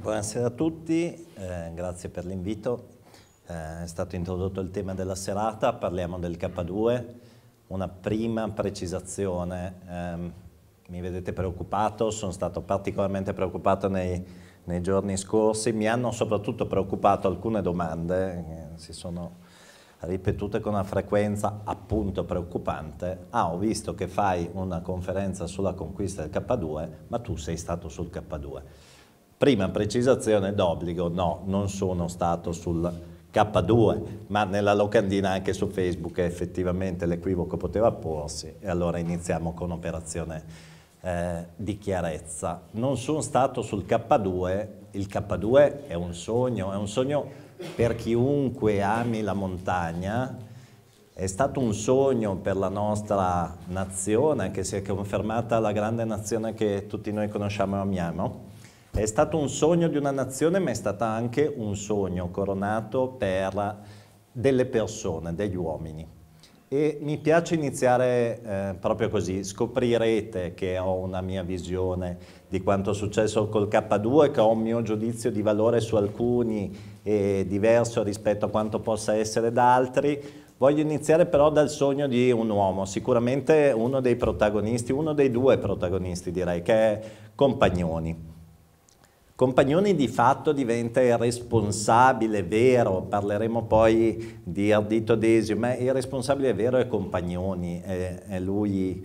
Buonasera a tutti, grazie per l'invito. È stato introdotto il tema della serata, parliamo del K2. Una prima precisazione, mi vedete preoccupato, sono stato particolarmente preoccupato nei giorni scorsi, mi hanno soprattutto preoccupato alcune domande che si sono ripetute con una frequenza appunto preoccupante. Ho visto che fai una conferenza sulla conquista del K2, ma tu sei stato sul K2. Prima precisazione d'obbligo, no, non sono stato sul K2, ma nella locandina anche su Facebook effettivamente l'equivoco poteva porsi e allora iniziamo con operazione di chiarezza. Non sono stato sul K2, il K2 è un sogno per chiunque ami la montagna, è stato un sogno per la nostra nazione che si è confermata la grande nazione che tutti noi conosciamo e amiamo. È stato un sogno di una nazione, ma è stato anche un sogno coronato per delle persone, degli uomini. E mi piace iniziare proprio così. Scoprirete che ho una mia visione di quanto è successo col K2, che ho un mio giudizio di valore su alcuni e diverso rispetto a quanto possa essere da altri. Voglio iniziare però dal sogno di un uomo, sicuramente uno dei protagonisti, uno dei due protagonisti direi, che è Compagnoni. Compagnoni di fatto diventa il responsabile vero, parleremo poi di Ardito Desio, ma il responsabile vero è Compagnoni, è lui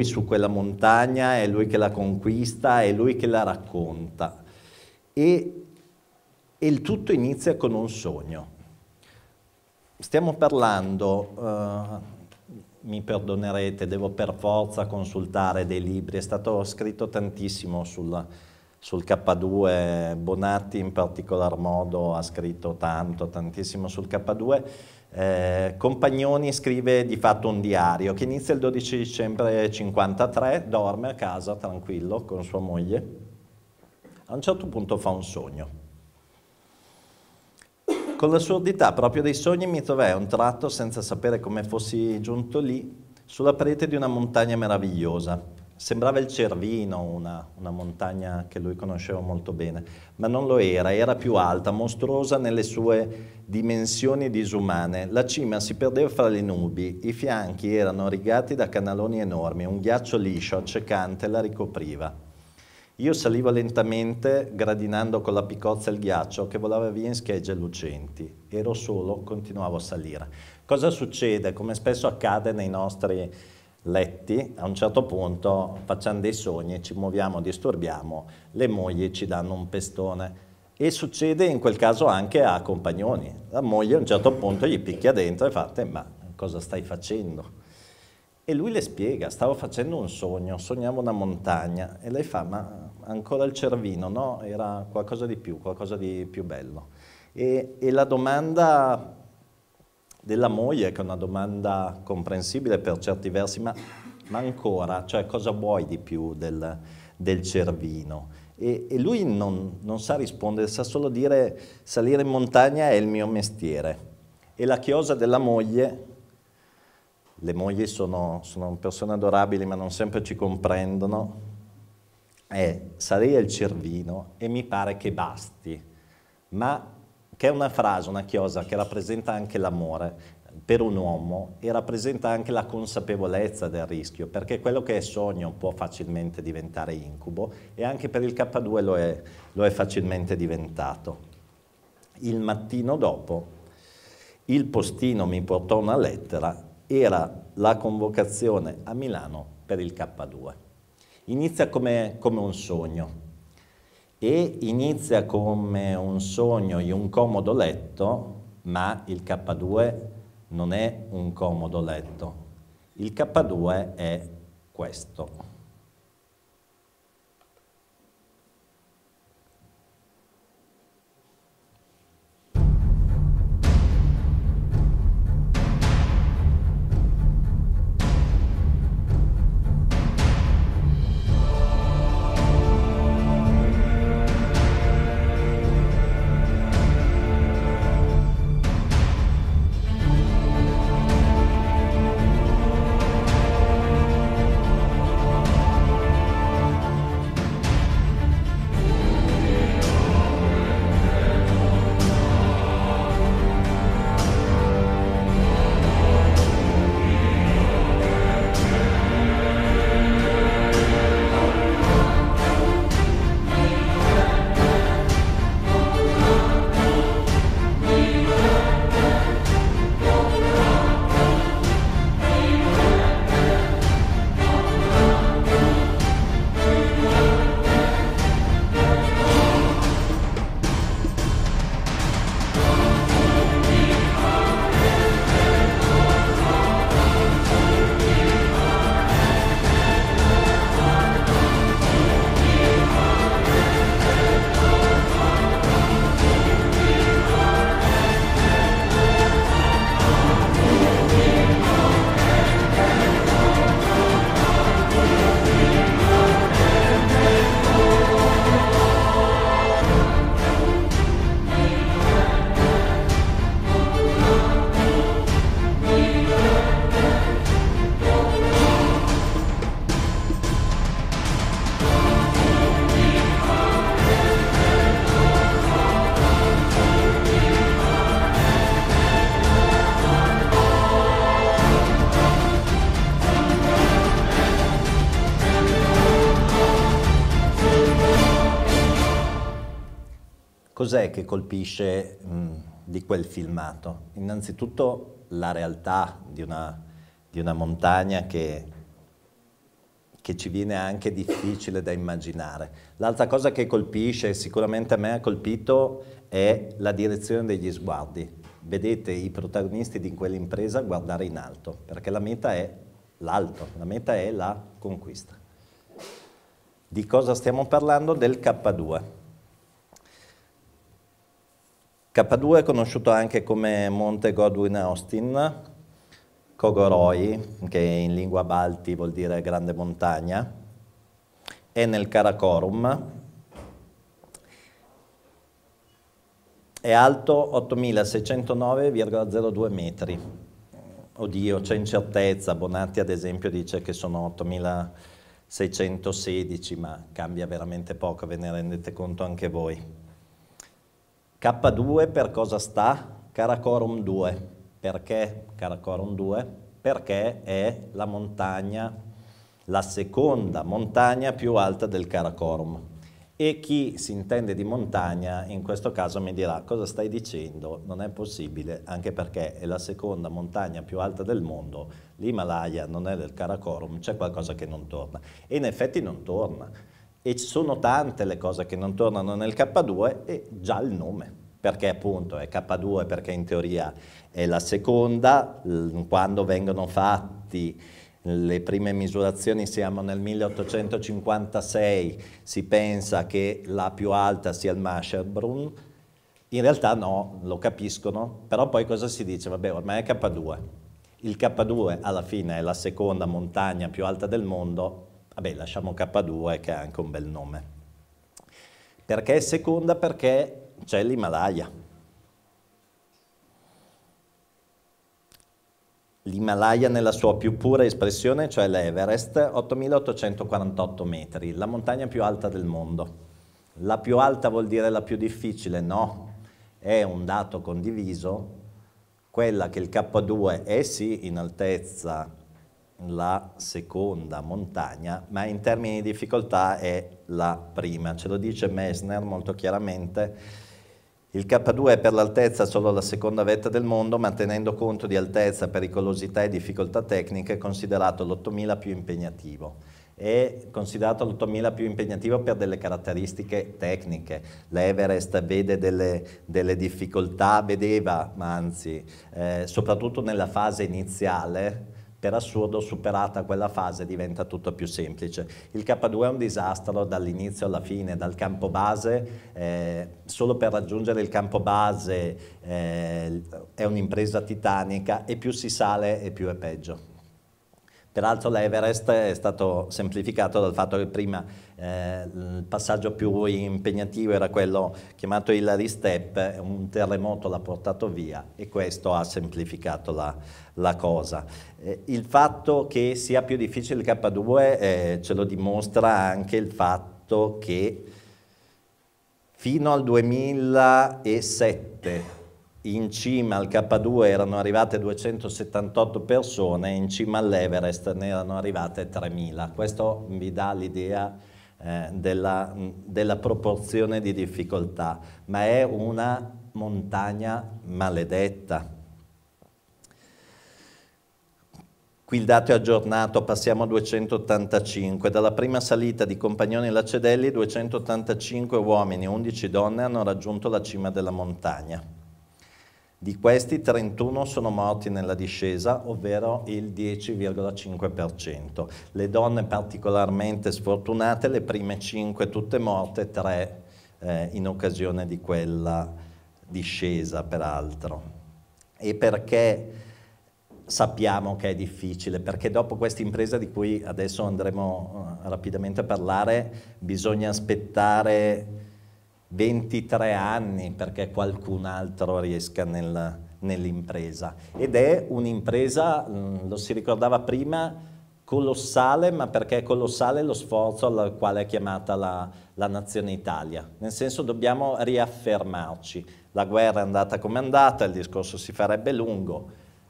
su quella montagna, è lui che la conquista, è lui che la racconta. E il tutto inizia con un sogno. Stiamo parlando, mi perdonerete, devo per forza consultare dei libri, è stato scritto tantissimo sul K2, Bonatti in particolar modo ha scritto tantissimo sul K2. Compagnoni scrive di fatto un diario che inizia il 12 dicembre 1953, dorme a casa tranquillo con sua moglie, a un certo punto fa un sogno. Con l'assurdità proprio dei sogni mi trovai a un tratto, senza sapere come fossi giunto lì, sulla parete di una montagna meravigliosa. Sembrava il Cervino, una montagna che lui conosceva molto bene, ma non lo era, era più alta, mostruosa nelle sue dimensioni disumane. La cima si perdeva fra le nubi, i fianchi erano rigati da canaloni enormi, un ghiaccio liscio, accecante, la ricopriva. Io salivo lentamente, gradinando con la picozza il ghiaccio che volava via in schegge lucenti. Ero solo, continuavo a salire. Cosa succede? Come spesso accade nei nostri letti, a un certo punto facciamo dei sogni, ci muoviamo, disturbiamo, le mogli ci danno un pestone e succede in quel caso anche a Compagnoni. La moglie a un certo punto gli picchia dentro e fa: ma cosa stai facendo? E lui le spiega: stavo facendo un sogno, sognavo una montagna. E lei fa: ma ancora il Cervino? No, era qualcosa di più bello. E la domanda della moglie, che è una domanda comprensibile per certi versi, ma ancora, cioè cosa vuoi di più del Cervino? E lui non sa rispondere, sa solo dire: salire in montagna è il mio mestiere. E la chiosa della moglie, le mogli sono persone adorabili ma non sempre ci comprendono, è: salire il Cervino e mi pare che basti, ma che è una frase, una chiosa che rappresenta anche l'amore per un uomo e rappresenta anche la consapevolezza del rischio, perché quello che è sogno può facilmente diventare incubo e anche per il K2 lo è facilmente diventato. Il mattino dopo il postino mi portò una lettera, era la convocazione a Milano per il K2. Inizia come un sogno. E inizia come un sogno in un comodo letto, ma il K2 non è un comodo letto. Il K2 è questo. Cos'è che colpisce di quel filmato? Innanzitutto la realtà di una montagna che ci viene anche difficile da immaginare. L'altra cosa che colpisce, sicuramente a me ha colpito, è la direzione degli sguardi. Vedete i protagonisti di quell'impresa guardare in alto, perché la meta è l'alto, la meta è la conquista. Di cosa stiamo parlando? Del K2. K2 è conosciuto anche come Monte Godwin Austen, Kogoroi, che in lingua balti vuol dire grande montagna, è nel Karakorum, è alto 8.609,02 metri. Oddio, c'è incertezza, Bonatti ad esempio dice che sono 8.616, ma cambia veramente poco, ve ne rendete conto anche voi. K2 per cosa sta? Karakorum 2. Perché Karakorum 2? Perché è la montagna, la seconda montagna più alta del Karakorum. E chi si intende di montagna in questo caso mi dirà: cosa stai dicendo? Non è possibile, anche perché è la seconda montagna più alta del mondo, l'Himalaya non è del Karakorum, c'è qualcosa che non torna. E in effetti non torna. E ci sono tante le cose che non tornano nel K2 e già il nome. Perché appunto è K2? Perché in teoria è la seconda, quando vengono fatti le prime misurazioni siamo nel 1856, si pensa che la più alta sia il Mascherbrunn, in realtà no, lo capiscono, però poi cosa si dice? Vabbè, ormai è K2, il K2 alla fine è la seconda montagna più alta del mondo, vabbè lasciamo K2 che ha anche un bel nome. Perché è seconda? Perché c'è l'Himalaya. L'Himalaya nella sua più pura espressione, cioè l'Everest, 8.848 metri, la montagna più alta del mondo. La più alta vuol dire la più difficile? No, è un dato condiviso, quella che il K2 è sì in altezza la seconda montagna, ma in termini di difficoltà è la prima. Ce lo dice Messner molto chiaramente. Il K2 è per l'altezza solo la seconda vetta del mondo, ma tenendo conto di altezza, pericolosità e difficoltà tecniche è considerato l'8000 più impegnativo. È considerato l'8000 più impegnativo per delle caratteristiche tecniche. L'Everest vede delle difficoltà, vedeva, ma anzi, soprattutto nella fase iniziale, per assurdo, superata quella fase diventa tutto più semplice. Il K2 è un disastro dall'inizio alla fine, dal campo base, solo per raggiungere il campo base è un'impresa titanica e più si sale e più è peggio. Peraltro l'Everest è stato semplificato dal fatto che prima il passaggio più impegnativo era quello chiamato Hillary Step, un terremoto l'ha portato via e questo ha semplificato la cosa. Il fatto che sia più difficile il K2 ce lo dimostra anche il fatto che fino al 2007 in cima al K2 erano arrivate 278 persone, in cima all'Everest ne erano arrivate 3.000. Questo vi dà l'idea della proporzione di difficoltà, ma è una montagna maledetta. Qui il dato è aggiornato, passiamo a 285. Dalla prima salita di Compagnoni e Lacedelli, 285 uomini e 11 donne hanno raggiunto la cima della montagna. Di questi 31 sono morti nella discesa, ovvero il 10,5%. Le donne particolarmente sfortunate, le prime 5 tutte morte, 3 in occasione di quella discesa peraltro. E perché sappiamo che è difficile? Perché dopo questa impresa di cui adesso andremo rapidamente a parlare, bisogna aspettare 23 anni perché qualcun altro riesca nell'impresa. Ed è un'impresa, lo si ricordava prima, colossale, ma perché è colossale lo sforzo al quale è chiamata la nazione Italia. Nel senso dobbiamo riaffermarci. La guerra è andata come è andata, il discorso si farebbe lungo.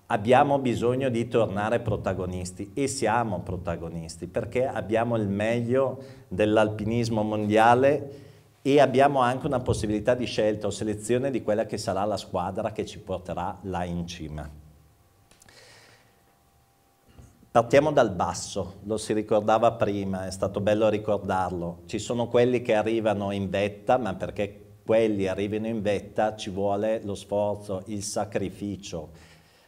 Abbiamo bisogno di tornare protagonisti e siamo protagonisti perché abbiamo il meglio dell'alpinismo mondiale e abbiamo anche una possibilità di scelta o selezione di quella che sarà la squadra che ci porterà là in cima. Partiamo dal basso, lo si ricordava prima, è stato bello ricordarlo. Ci sono quelli che arrivano in vetta, ma perché quelli arrivino in vetta ci vuole lo sforzo, il sacrificio,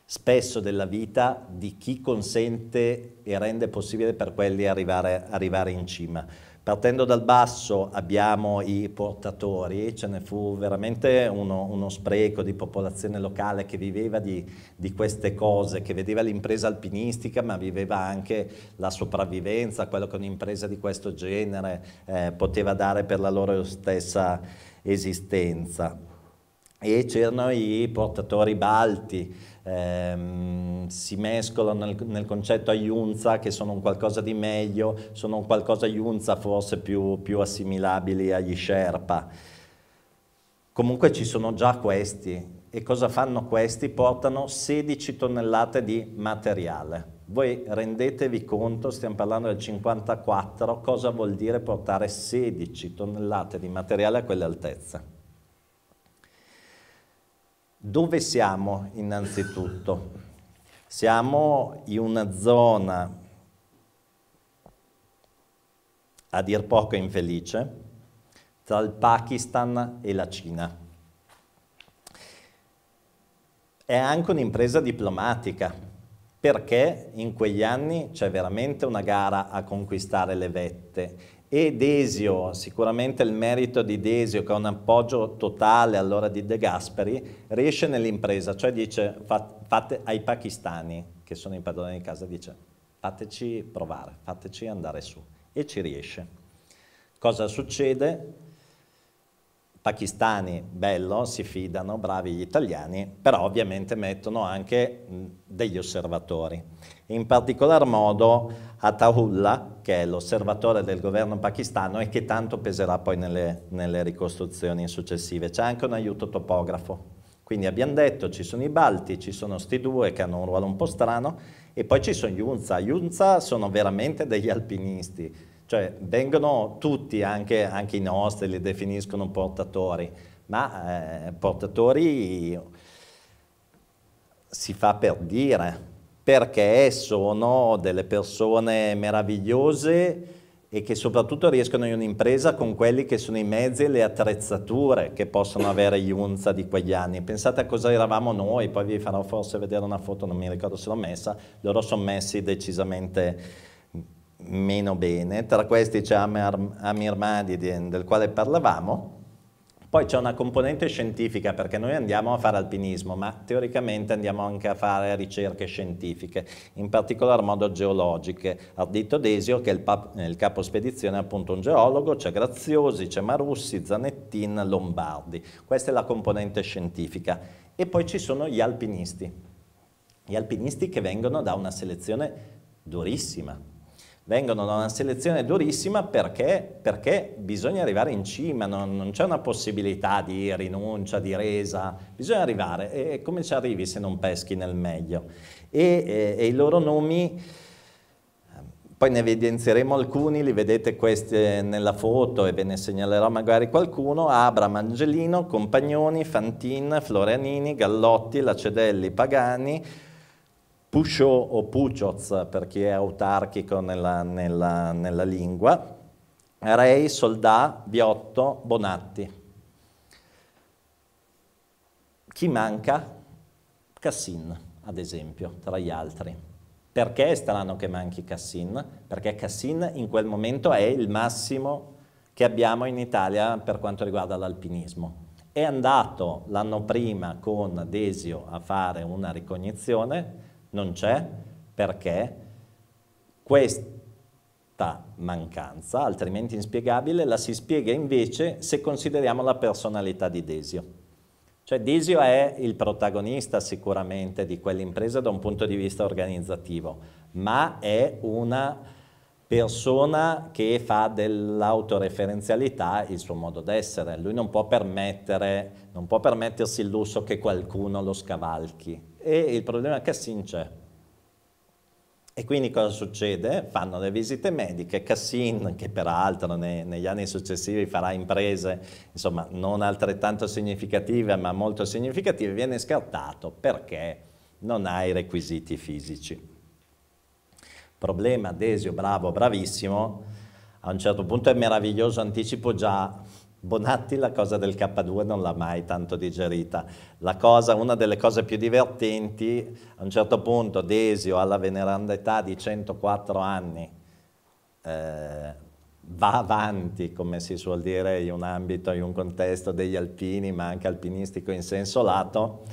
spesso della vita di chi consente e rende possibile per quelli arrivare in cima. Partendo dal basso abbiamo i portatori, ce ne fu veramente uno spreco di popolazione locale che viveva di queste cose, che vedeva l'impresa alpinistica ma viveva anche la sopravvivenza, quello che un'impresa di questo genere poteva dare per la loro stessa esistenza. E c'erano i portatori balti, si mescolano nel concetto Ayunza, che sono un qualcosa di meglio, sono un qualcosa Ayunza forse più assimilabili agli Sherpa. Comunque ci sono già questi, e cosa fanno questi? Portano 16 tonnellate di materiale. Voi rendetevi conto, stiamo parlando del 54, cosa vuol dire portare 16 tonnellate di materiale a quelle altezze? Dove siamo innanzitutto? Siamo in una zona a dir poco infelice tra il Pakistan e la Cina. È anche un'impresa diplomatica, perché in quegli anni c'è veramente una gara a conquistare le vette. E Desio, sicuramente il merito di Desio, che ha un appoggio totale allora di De Gasperi, riesce nell'impresa, cioè dice fate ai pakistani, che sono i padroni di casa, dice fateci provare, fateci andare su, e ci riesce. Cosa succede? Pakistani, bello, si fidano, bravi gli italiani, però ovviamente mettono anche degli osservatori. In particolar modo Ataullah, che è l'osservatore del governo pakistano e che tanto peserà poi nelle ricostruzioni successive. C'è anche un aiuto topografo. Quindi abbiamo detto, ci sono i balti, ci sono sti due che hanno un ruolo un po' strano, e poi ci sono gli Hunza. Gli Hunza sono veramente degli alpinisti. Cioè vengono tutti, anche i nostri, li definiscono portatori, ma portatori si fa per dire, perché sono delle persone meravigliose e che soprattutto riescono in un'impresa con quelli che sono i mezzi e le attrezzature che possono avere gli Hunza di quegli anni. Pensate a cosa eravamo noi, poi vi farò forse vedere una foto, non mi ricordo se l'ho messa, loro sono messi decisamente meno bene. Tra questi c'è Amir Mahdi, del quale parlavamo. Poi c'è una componente scientifica, perché noi andiamo a fare alpinismo, ma teoricamente andiamo anche a fare ricerche scientifiche, in particolar modo geologiche. Ardito Desio, che è il capo spedizione, è appunto un geologo, c'è Graziosi, c'è Marussi, Zanettin, Lombardi. Questa è la componente scientifica. E poi ci sono gli alpinisti che vengono da una selezione durissima. Vengono da una selezione durissima perché bisogna arrivare in cima, non c'è una possibilità di rinuncia, di resa, bisogna arrivare. E come ci arrivi se non peschi nel meglio? E i loro nomi, poi ne evidenzieremo alcuni, li vedete questi nella foto e ve ne segnalerò magari qualcuno: Abram, Angelino, Compagnoni, Fantin, Florianini, Gallotti, Lacedelli, Pagani, Puscio o Pucioz per chi è autarchico nella lingua, Rei, Soldà, Biotto, Bonatti. Chi manca? Cassin, ad esempio, tra gli altri. Perché è strano che manchi Cassin? Perché Cassin in quel momento è il massimo che abbiamo in Italia per quanto riguarda l'alpinismo. È andato l'anno prima con Desio a fare una ricognizione, non c'è, perché questa mancanza, altrimenti inspiegabile, la si spiega invece se consideriamo la personalità di Desio. Cioè Desio è il protagonista sicuramente di quell'impresa da un punto di vista organizzativo, ma è una persona che fa dell'autoreferenzialità il suo modo d'essere. Lui non può permettersi il lusso che qualcuno lo scavalchi. E il problema è che Cassin c'è. E quindi cosa succede? Fanno le visite mediche, Cassin, che peraltro negli anni successivi farà imprese, insomma, non altrettanto significative, ma molto significative, viene scartato perché non ha i requisiti fisici. Problema, Desio, bravo, bravissimo, a un certo punto è meraviglioso, anticipo già, Bonatti la cosa del K2 non l'ha mai tanto digerita. Una delle cose più divertenti, a un certo punto Desio alla veneranda età di 104 anni va avanti, come si suol dire in un ambito, in un contesto degli alpini, ma anche alpinistico in senso lato.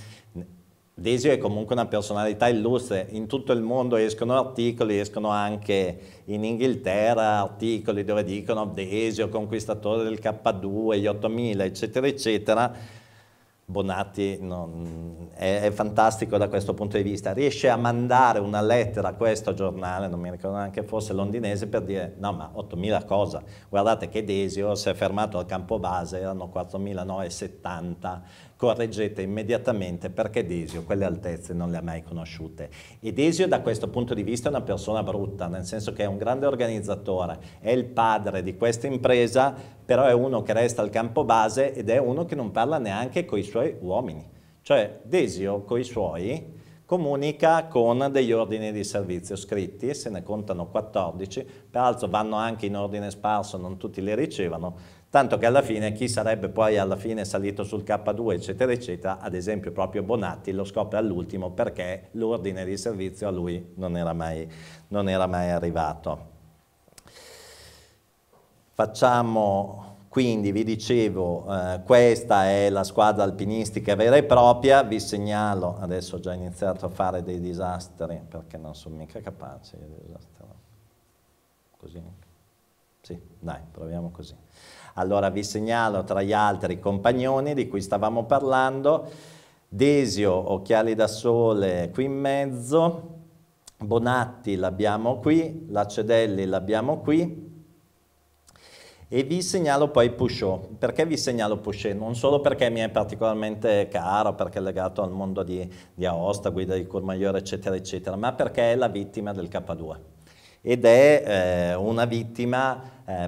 Desio è comunque una personalità illustre, in tutto il mondo escono articoli, escono anche in Inghilterra articoli dove dicono Desio, conquistatore del K2, gli 8000, eccetera, eccetera. Bonatti è fantastico da questo punto di vista, riesce a mandare una lettera a questo giornale, non mi ricordo neanche fosse londinese, per dire no ma 8000 cosa, guardate che Desio si è fermato al campo base, erano 4970, correggete immediatamente perché Desio quelle altezze non le ha mai conosciute. E Desio da questo punto di vista è una persona brutta, nel senso che è un grande organizzatore, è il padre di questa impresa, però è uno che resta al campo base ed è uno che non parla neanche con i suoi uomini. Cioè Desio con i suoi comunica con degli ordini di servizio scritti, se ne contano 14, peraltro vanno anche in ordine sparso, non tutti li ricevono, tanto che alla fine chi sarebbe poi alla fine salito sul K2 eccetera eccetera, ad esempio proprio Bonatti lo scopre all'ultimo perché l'ordine di servizio a lui non era mai arrivato. Facciamo, quindi vi dicevo, questa è la squadra alpinistica vera e propria, vi segnalo, adesso ho già iniziato a fare dei disastri perché non sono mica capace di disastri. Così? Sì, dai, proviamo così. Allora vi segnalo tra gli altri compagnoni di cui stavamo parlando, Desio, occhiali da sole qui in mezzo, Bonatti l'abbiamo qui, Lacedelli l'abbiamo qui, e vi segnalo poi Pouchot. Perché vi segnalo Pouchot? Non solo perché mi è particolarmente caro, perché è legato al mondo di Aosta, guida di Courmayeur, eccetera, eccetera, ma perché è la vittima del K2. Ed è una vittima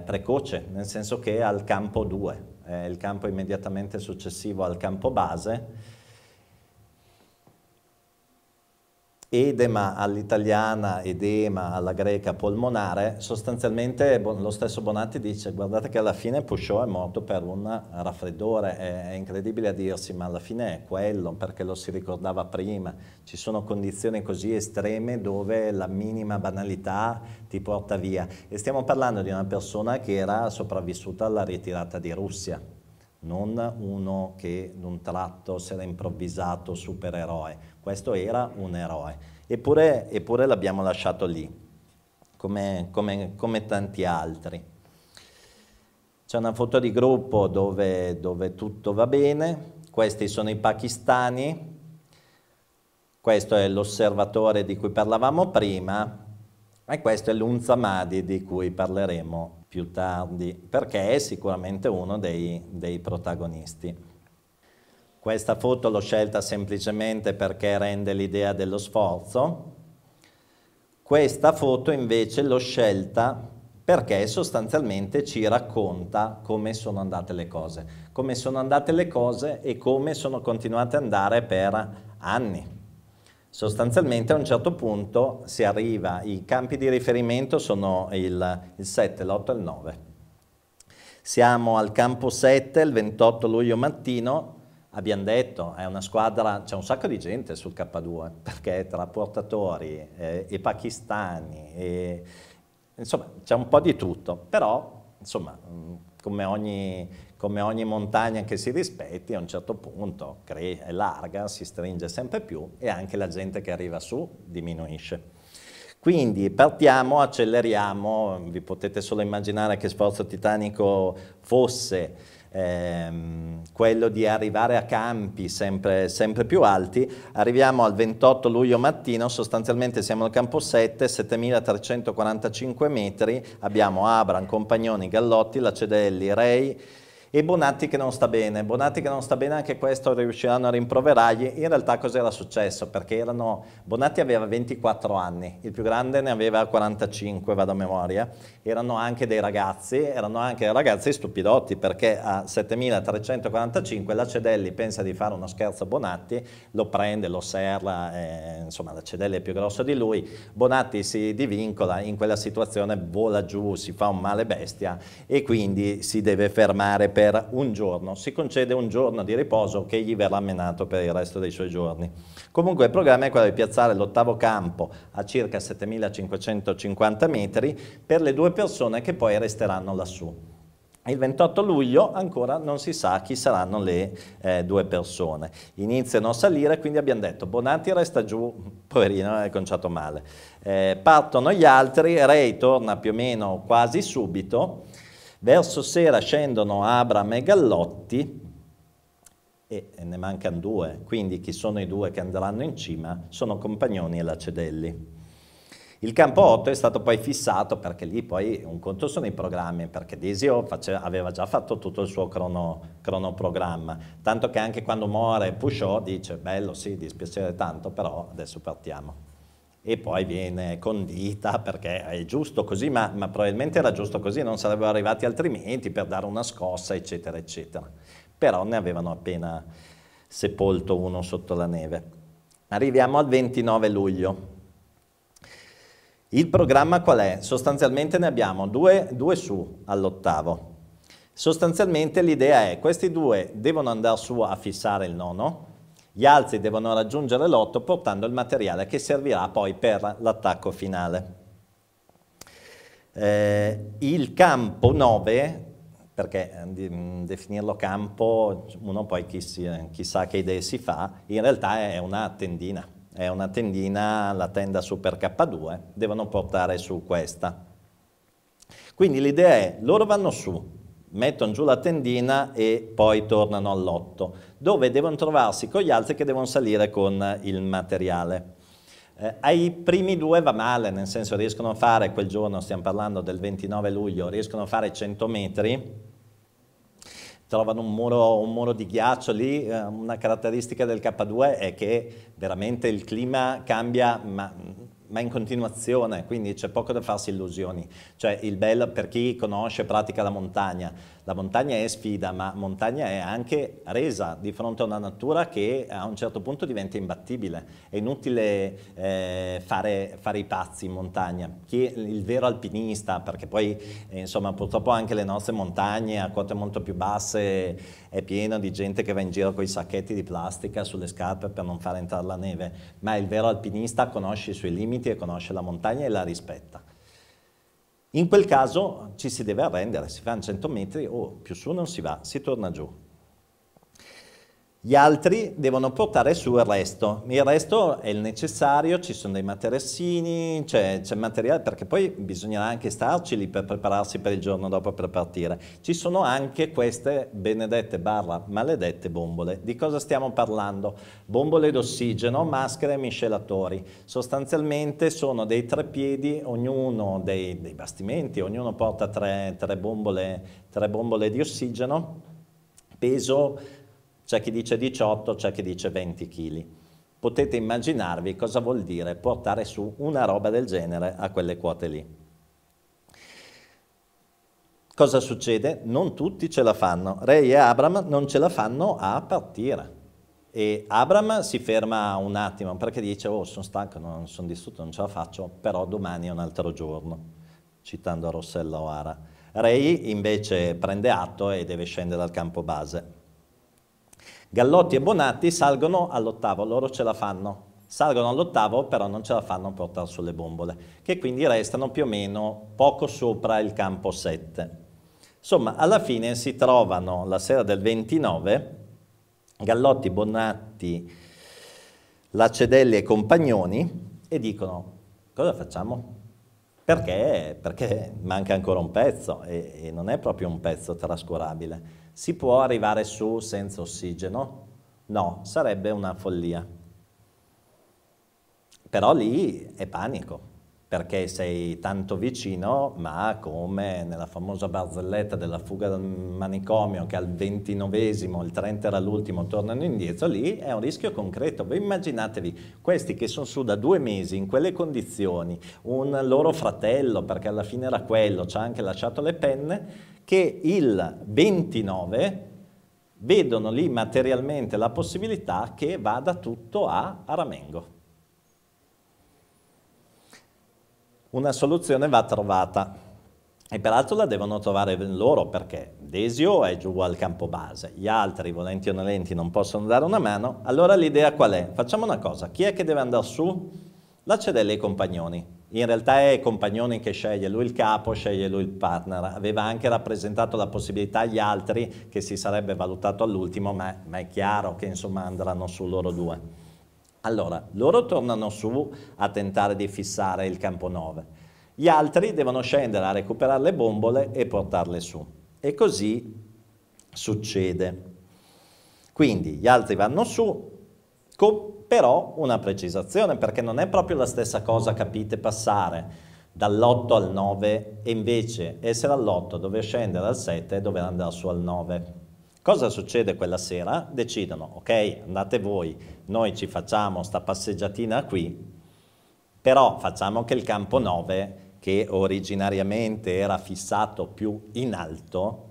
precoce, nel senso che è al campo 2, è il campo immediatamente successivo al campo base, edema all'italiana, edema alla greca polmonare, sostanzialmente lo stesso Bonatti dice guardate che alla fine Pouchot è morto per un raffreddore, è incredibile a dirsi ma alla fine è quello perché lo si ricordava prima, ci sono condizioni così estreme dove la minima banalità ti porta via e stiamo parlando di una persona che era sopravvissuta alla ritirata di Russia, non uno che in un tratto si era improvvisato supereroe. Questo era un eroe, eppure l'abbiamo lasciato lì, come tanti altri. C'è una foto di gruppo dove tutto va bene, questi sono i pakistani, questo è l'osservatore di cui parlavamo prima, e questo è l'Unzamadi di cui parleremo più tardi, perché è sicuramente uno dei protagonisti. Questa foto l'ho scelta semplicemente perché rende l'idea dello sforzo. Questa foto invece l'ho scelta perché sostanzialmente ci racconta come sono andate le cose. Come sono andate le cose e come sono continuate ad andare per anni. Sostanzialmente a un certo punto si arriva, i campi di riferimento sono il 7, l'8 e il 9. Siamo al campo 7 il 28 luglio mattino. Abbiamo detto, è una squadra, c'è un sacco di gente sul K2, perché tra portatori e pakistani, insomma c'è un po' di tutto, però insomma come ogni montagna che si rispetti a un certo punto è larga, si stringe sempre più e anche la gente che arriva su diminuisce. Quindi partiamo, acceleriamo, vi potete solo immaginare che sforzo titanico fosse quello di arrivare a campi sempre più alti. Arriviamo al 28 luglio mattino, sostanzialmente siamo al campo 7, 7345 metri, abbiamo Abram, Compagnoni, Gallotti, Lacedelli, Rei e Bonatti che non sta bene. Bonatti che non sta bene, anche questo riusciranno a rimproverargli. In realtà cos'era successo? Perché Bonatti aveva 24 anni, il più grande ne aveva 45, vado a memoria. Erano anche dei ragazzi stupidotti, perché a 7.345 la Cedelli pensa di fare uno scherzo a Bonatti, lo prende, lo serra, insomma la Cedelli è più grosso di lui, Bonatti si divincola, in quella situazione vola giù, si fa un male bestia e quindi si deve fermare per un giorno, si concede un giorno di riposo che gli verrà menato per il resto dei suoi giorni. Comunque il programma è quello di piazzare l'ottavo campo a circa 7.550 metri per le 2 persone che poi resteranno lassù. Il 28 luglio ancora non si sa chi saranno le 2 persone. Iniziano a salire, quindi abbiamo detto Bonatti resta giù, poverino, è conciato male. Partono gli altri, Ray torna più o meno quasi subito, verso sera scendono Abram e Gallotti e ne mancano 2, quindi chi sono i 2 che andranno in cima? Sono Compagnoni e Lacedelli. Il campo 8 è stato poi fissato perché lì poi un conto sono i programmi, perché Desio aveva già fatto tutto il suo cronoprogramma, tanto che anche quando muore Pouchot dice bello sì, dispiacere tanto, però adesso partiamo. E poi viene condita perché è giusto così, ma probabilmente era giusto così, non sarebbero arrivati altrimenti per dare una scossa, eccetera, eccetera. Però ne avevano appena sepolto uno sotto la neve. Arriviamo al 29 luglio. Il programma qual è? Sostanzialmente ne abbiamo due su all'8º. Sostanzialmente l'idea è questi 2 devono andare su a fissare il 9, gli altri devono raggiungere l'8 portando il materiale che servirà poi per l'attacco finale. Il campo 9, perché definirlo campo, uno poi chissà che idee si fa, in realtà è una tendina. È una tendina, la tenda Super K2, devono portare su questa. Quindi l'idea è, loro vanno su, mettono giù la tendina e poi tornano all'8, dove devono trovarsi con gli altri che devono salire con il materiale. Ai primi 2 va male, nel senso riescono a fare, quel giorno stiamo parlando del 29 luglio, riescono a fare 100 metri, trovano un muro di ghiaccio lì. Una caratteristica del K2 è che veramente il clima cambia ma in continuazione, quindi c'è poco da farsi illusioni. Cioè il bello, per chi conosce, pratica la montagna è sfida, ma montagna è anche resa di fronte a una natura che a un certo punto diventa imbattibile. È inutile fare i pazzi in montagna. Il vero alpinista, perché poi insomma purtroppo anche le nostre montagne a quote molto più basse è pieno di gente che va in giro con i sacchetti di plastica sulle scarpe per non far entrare la neve, ma il vero alpinista conosce i suoi limiti e conosce la montagna e la rispetta. In quel caso ci si deve arrendere, si fanno 100 metri o più su non si va, si torna giù. Gli altri devono portare su il resto è il necessario, ci sono dei materassini, c'è materiale, perché poi bisognerà anche starci lì per prepararsi per il giorno dopo per partire. Ci sono anche queste benedette / maledette bombole. Di cosa stiamo parlando? Bombole d'ossigeno, maschere e miscelatori. Sostanzialmente sono dei treppiedi, ognuno dei bastimenti, ognuno porta tre bombole di ossigeno, peso. C'è chi dice 18, c'è chi dice 20 kg. Potete immaginarvi cosa vuol dire portare su una roba del genere a quelle quote lì. Cosa succede? Non tutti ce la fanno. Ray e Abram non ce la fanno a partire. E Abram si ferma un attimo perché dice oh, sono stanco, sono distrutto, non ce la faccio, però domani è un altro giorno, citando Rossella O'Hara. Ray invece prende atto e deve scendere dal campo base. Gallotti e Bonatti salgono all'8º, loro ce la fanno. Salgono all'8º, però non ce la fanno a portare sulle bombole, che quindi restano più o meno poco sopra il campo 7. Insomma, alla fine si trovano la sera del 29, Gallotti, Bonatti, Lacedelli e Compagnoni, e dicono, cosa facciamo? Perché manca ancora un pezzo, e non è proprio un pezzo trascurabile. Si può arrivare su senza ossigeno? No, sarebbe una follia. Però lì è panico. perché sei tanto vicino, ma come nella famosa barzelletta della fuga dal manicomio, che al 29esimo, il 30 era l'ultimo, tornano indietro, lì è un rischio concreto. Voi immaginatevi questi che sono su da 2 mesi in quelle condizioni, un loro fratello, perché alla fine era quello, ci ha anche lasciato le penne, che il 29 vedono lì materialmente la possibilità che vada tutto a Ramengo. Una soluzione va trovata e peraltro la devono trovare loro, perché Desio è giù al campo base, gli altri volenti o nolenti non possono dare una mano. Allora l'idea qual è? Facciamo una cosa, chi è che deve andare su? La Cedella e i Compagnoni. In realtà è i Compagnoni che sceglie, lui il capo, sceglie lui il partner. Aveva anche rappresentato la possibilità agli altri che si sarebbe valutato all'ultimo, ma è chiaro che insomma andranno su loro due. Allora, loro tornano su a tentare di fissare il campo 9. Gli altri devono scendere a recuperare le bombole e portarle su. E così succede. Quindi gli altri vanno su, con però una precisazione, perché non è proprio la stessa cosa, capite, passare dall'8 al 9 e invece essere all'8, dover scendere al 7 e dover andare su al 9. Cosa succede quella sera? Decidono, ok, andate voi, noi ci facciamo sta passeggiatina qui, però facciamo che il campo 9, che originariamente era fissato più in alto,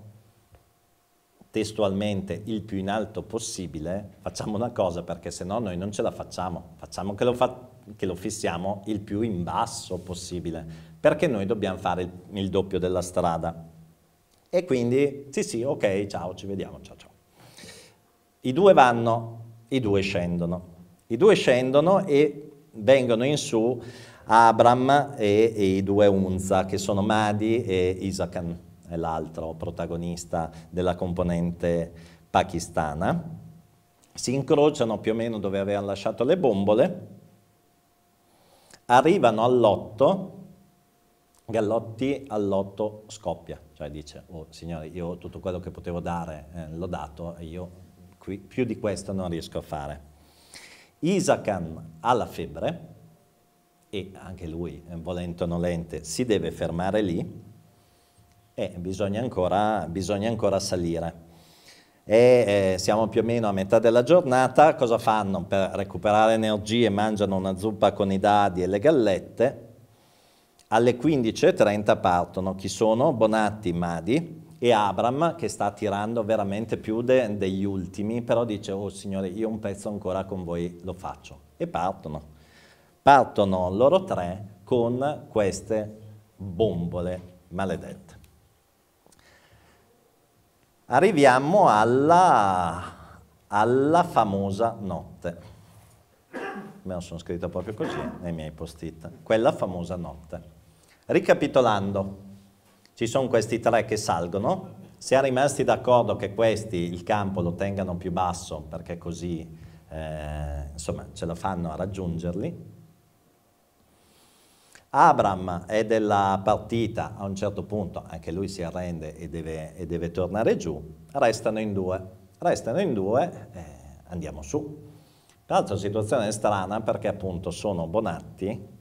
testualmente il più in alto possibile, facciamo una cosa, perché se no noi non ce la facciamo che lo fissiamo il più in basso possibile, perché noi dobbiamo fare il doppio della strada. E quindi, sì, ok, ciao, ci vediamo, ciao. I due vanno, i due scendono. I due scendono e vengono in su Abram e i due Unza, che sono Mahdi e Isakan, è l'altro protagonista della componente pakistana. Si incrociano più o meno dove avevano lasciato le bombole, arrivano all'8, Gallotti all'8 scoppia, cioè dice, oh signori, io tutto quello che potevo dare l'ho dato e io qui più di questo non riesco a fare. Isakan ha la febbre e anche lui, volente o nolente, si deve fermare lì e bisogna ancora salire. Siamo più o meno a metà della giornata. Cosa fanno? Per recuperare energie mangiano una zuppa con i dadi e le gallette. Alle 15:30 partono. Chi sono? Bonatti, Mahdi e Abram, che sta tirando veramente più degli ultimi, però dice, oh signore, io un pezzo ancora con voi lo faccio. E partono. Partono loro tre con queste bombole maledette. Arriviamo alla famosa notte. Me lo sono scritto proprio così nei miei post-it. Quella famosa notte. Ricapitolando, ci sono questi tre che salgono. Si è rimasti d'accordo che questi il campo lo tengano più basso, perché così insomma ce la fanno a raggiungerli. Abram è della partita, a un certo punto anche lui si arrende e deve tornare giù, restano in due, andiamo su. Tra l'altro situazione strana perché appunto sono Bonatti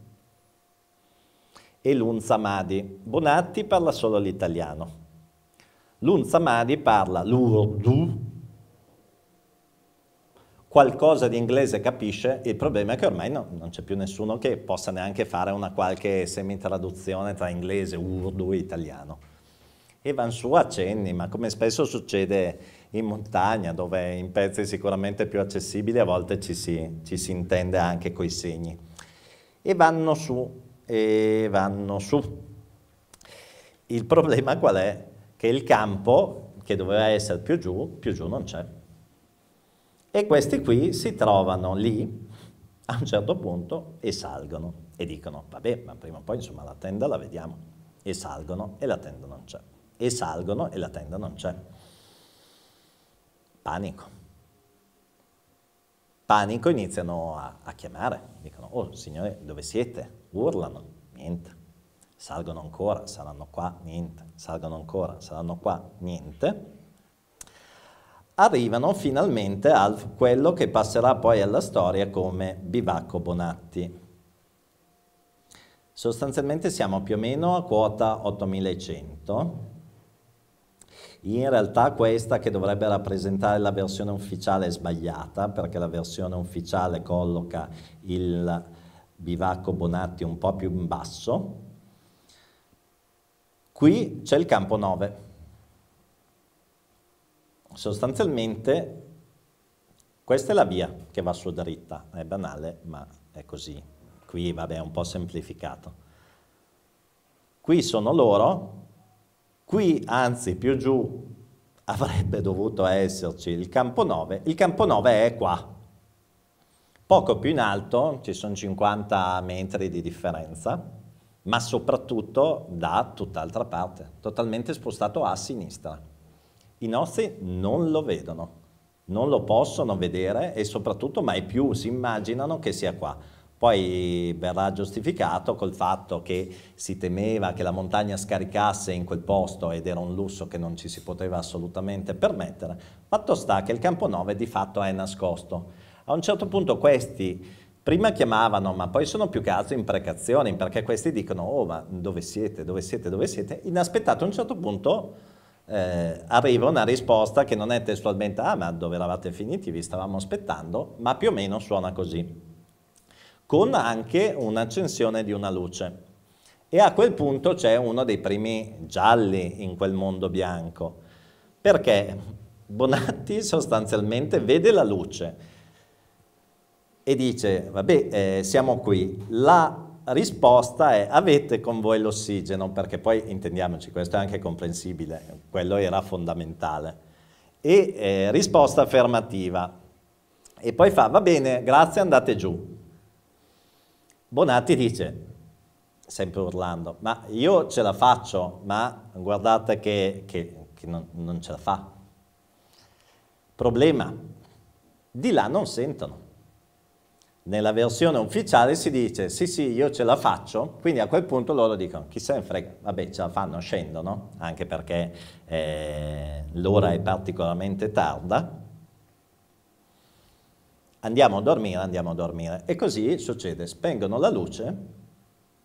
e Lunza Mahdi. Bonatti parla solo l'italiano, Lunza Mahdi parla l'urdu, qualcosa di inglese capisce, il problema è che ormai non c'è più nessuno che possa neanche fare una qualche semitraduzione tra inglese, urdu e italiano. E van su a cenni, ma come spesso succede in montagna, dove in pezzi sicuramente più accessibili a volte ci si intende anche coi segni. E vanno su. Il problema qual è? Che il campo, che doveva essere più giù non c'è. E questi qui si trovano lì a un certo punto e salgono e dicono vabbè, ma prima o poi insomma la tenda la vediamo, e salgono e la tenda non c'è, e salgono e la tenda non c'è. Panico, iniziano a chiamare, dicono oh signore dove siete? Urlano, niente, salgono ancora, saranno qua, niente, salgono ancora, saranno qua, niente. Arrivano finalmente a quello che passerà poi alla storia come Bivacco Bonatti. Sostanzialmente siamo più o meno a quota 8100. In realtà questa, che dovrebbe rappresentare la versione ufficiale, è sbagliata, perché la versione ufficiale colloca il bivacco Bonatti un po' più in basso. Qui c'è il campo 9. Sostanzialmente questa è la via che va su dritta, è banale ma è così. Qui vabbè è un po' semplificato. Qui sono loro, qui anzi più giù avrebbe dovuto esserci il campo 9 è qua. Poco più in alto, ci sono 50 metri di differenza, ma soprattutto da tutt'altra parte, totalmente spostato a sinistra. I nostri non lo vedono, non lo possono vedere e soprattutto mai più si immaginano che sia qua. Poi verrà giustificato col fatto che si temeva che la montagna scaricasse in quel posto ed era un lusso che non ci si poteva assolutamente permettere. Fatto sta che il campo 9 di fatto è nascosto. A un certo punto questi prima chiamavano, ma poi sono più che altro imprecazioni, perché questi dicono: oh, ma dove siete, dove siete, dove siete? Inaspettato a un certo punto arriva una risposta che non è testualmente: ah, ma dove eravate finiti, vi stavamo aspettando, ma più o meno suona così, con anche un'accensione di una luce. E a quel punto c'è uno dei primi gialli in quel mondo bianco, perché Bonatti sostanzialmente vede la luce e dice: vabbè, siamo qui. La risposta è: avete con voi l'ossigeno, perché poi intendiamoci, questo è anche comprensibile, quello era fondamentale. E risposta affermativa. E poi fa: va bene, grazie, andate giù. Bonatti dice, sempre urlando: ma io ce la faccio, ma guardate che non ce la fa. Problema, di là non sentono. Nella versione ufficiale si dice: sì sì, io ce la faccio, quindi a quel punto loro dicono: chi se ne frega, vabbè, ce la fanno, scendono, anche perché l'ora è particolarmente tarda. Andiamo a dormire, e così succede, spengono la luce,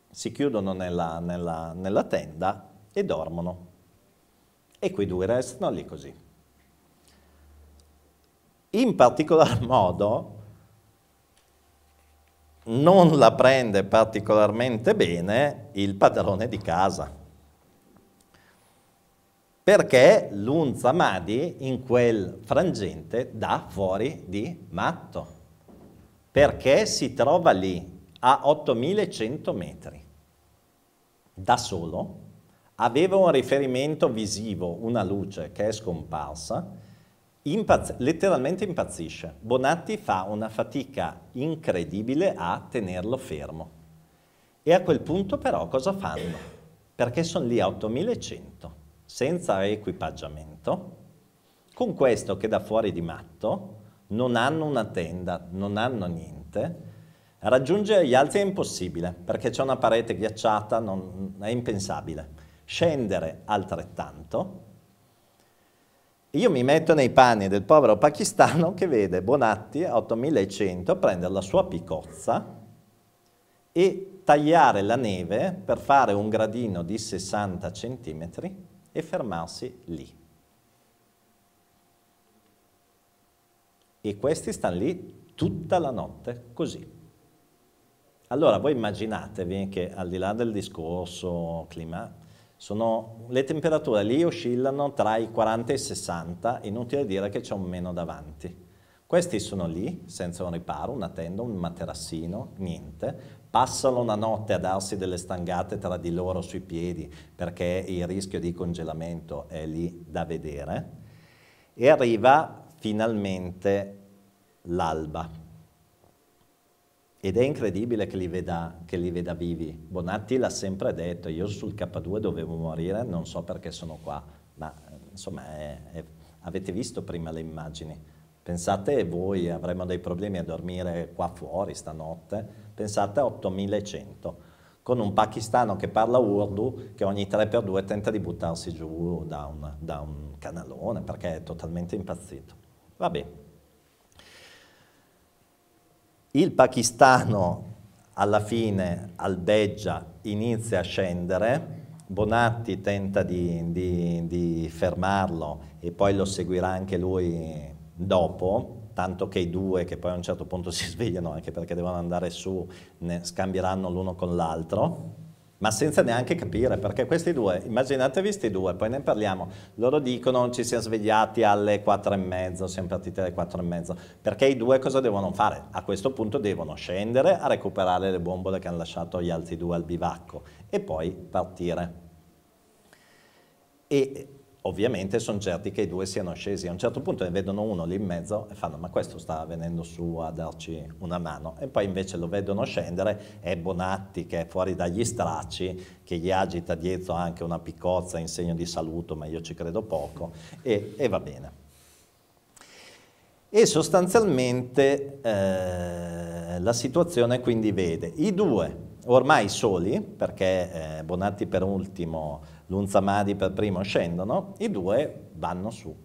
si chiudono nella tenda e dormono, e quei due restano lì così. In particolar modo non la prende particolarmente bene il padrone di casa, perché l'Unza Madi in quel frangente dà fuori di matto, perché si trova lì a 8100 metri, da solo, aveva un riferimento visivo, una luce che è scomparsa, letteralmente impazzisce. Bonatti fa una fatica incredibile a tenerlo fermo. E a quel punto però cosa fanno? Perché sono lì a 8100, senza equipaggiamento, con questo che dà fuori di matto, non hanno una tenda, non hanno niente. Raggiungere gli altri è impossibile, perché c'è una parete ghiacciata, è impensabile. Scendere altrettanto. Io mi metto nei panni del povero pakistano che vede Bonatti a 8100 prendere la sua picozza e tagliare la neve per fare un gradino di 60 centimetri e fermarsi lì. E questi stanno lì tutta la notte così. Allora voi immaginatevi che, al di là del discorso clima, le temperature lì oscillano tra i 40 e i 60, inutile dire che c'è un meno davanti. Questi sono lì, senza un riparo, una tenda, un materassino, niente, passano la notte a darsi delle stangate tra di loro sui piedi, perché il rischio di congelamento è lì da vedere, e arriva finalmente l'alba. Ed è incredibile che li veda vivi. Bonatti l'ha sempre detto: io sul K2 dovevo morire, non so perché sono qua. Ma insomma, avete visto prima le immagini. Pensate voi, avremo dei problemi a dormire qua fuori stanotte. Pensate a 8100, con un pakistano che parla urdu, che ogni 3x2 tenta di buttarsi giù da un canalone, perché è totalmente impazzito. Vabbè. Il pakistano alla fine albeggia, inizia a scendere, Bonatti tenta di fermarlo e poi lo seguirà anche lui dopo, tanto che i due, che poi a un certo punto si svegliano anche perché devono andare su, ne scambieranno l'uno con l'altro, ma senza neanche capire, perché questi due, immaginatevi questi due, poi ne parliamo, loro dicono ci siamo svegliati alle 4:30, siamo partiti alle 4:30, perché i due cosa devono fare? A questo punto devono scendere a recuperare le bombole che hanno lasciato gli altri due al bivacco e poi partire. E ovviamente sono certi che i due siano scesi, a un certo punto ne vedono uno lì in mezzo e fanno ma questo sta venendo su a darci una mano, e poi invece lo vedono scendere, è Bonatti che è fuori dagli stracci, che gli agita dietro anche una piccozza in segno di saluto, ma io ci credo poco, e va bene. E sostanzialmente la situazione quindi vede i due ormai soli, perché Bonatti per ultimo, L'Unzamadi per primo scendono, i due vanno su.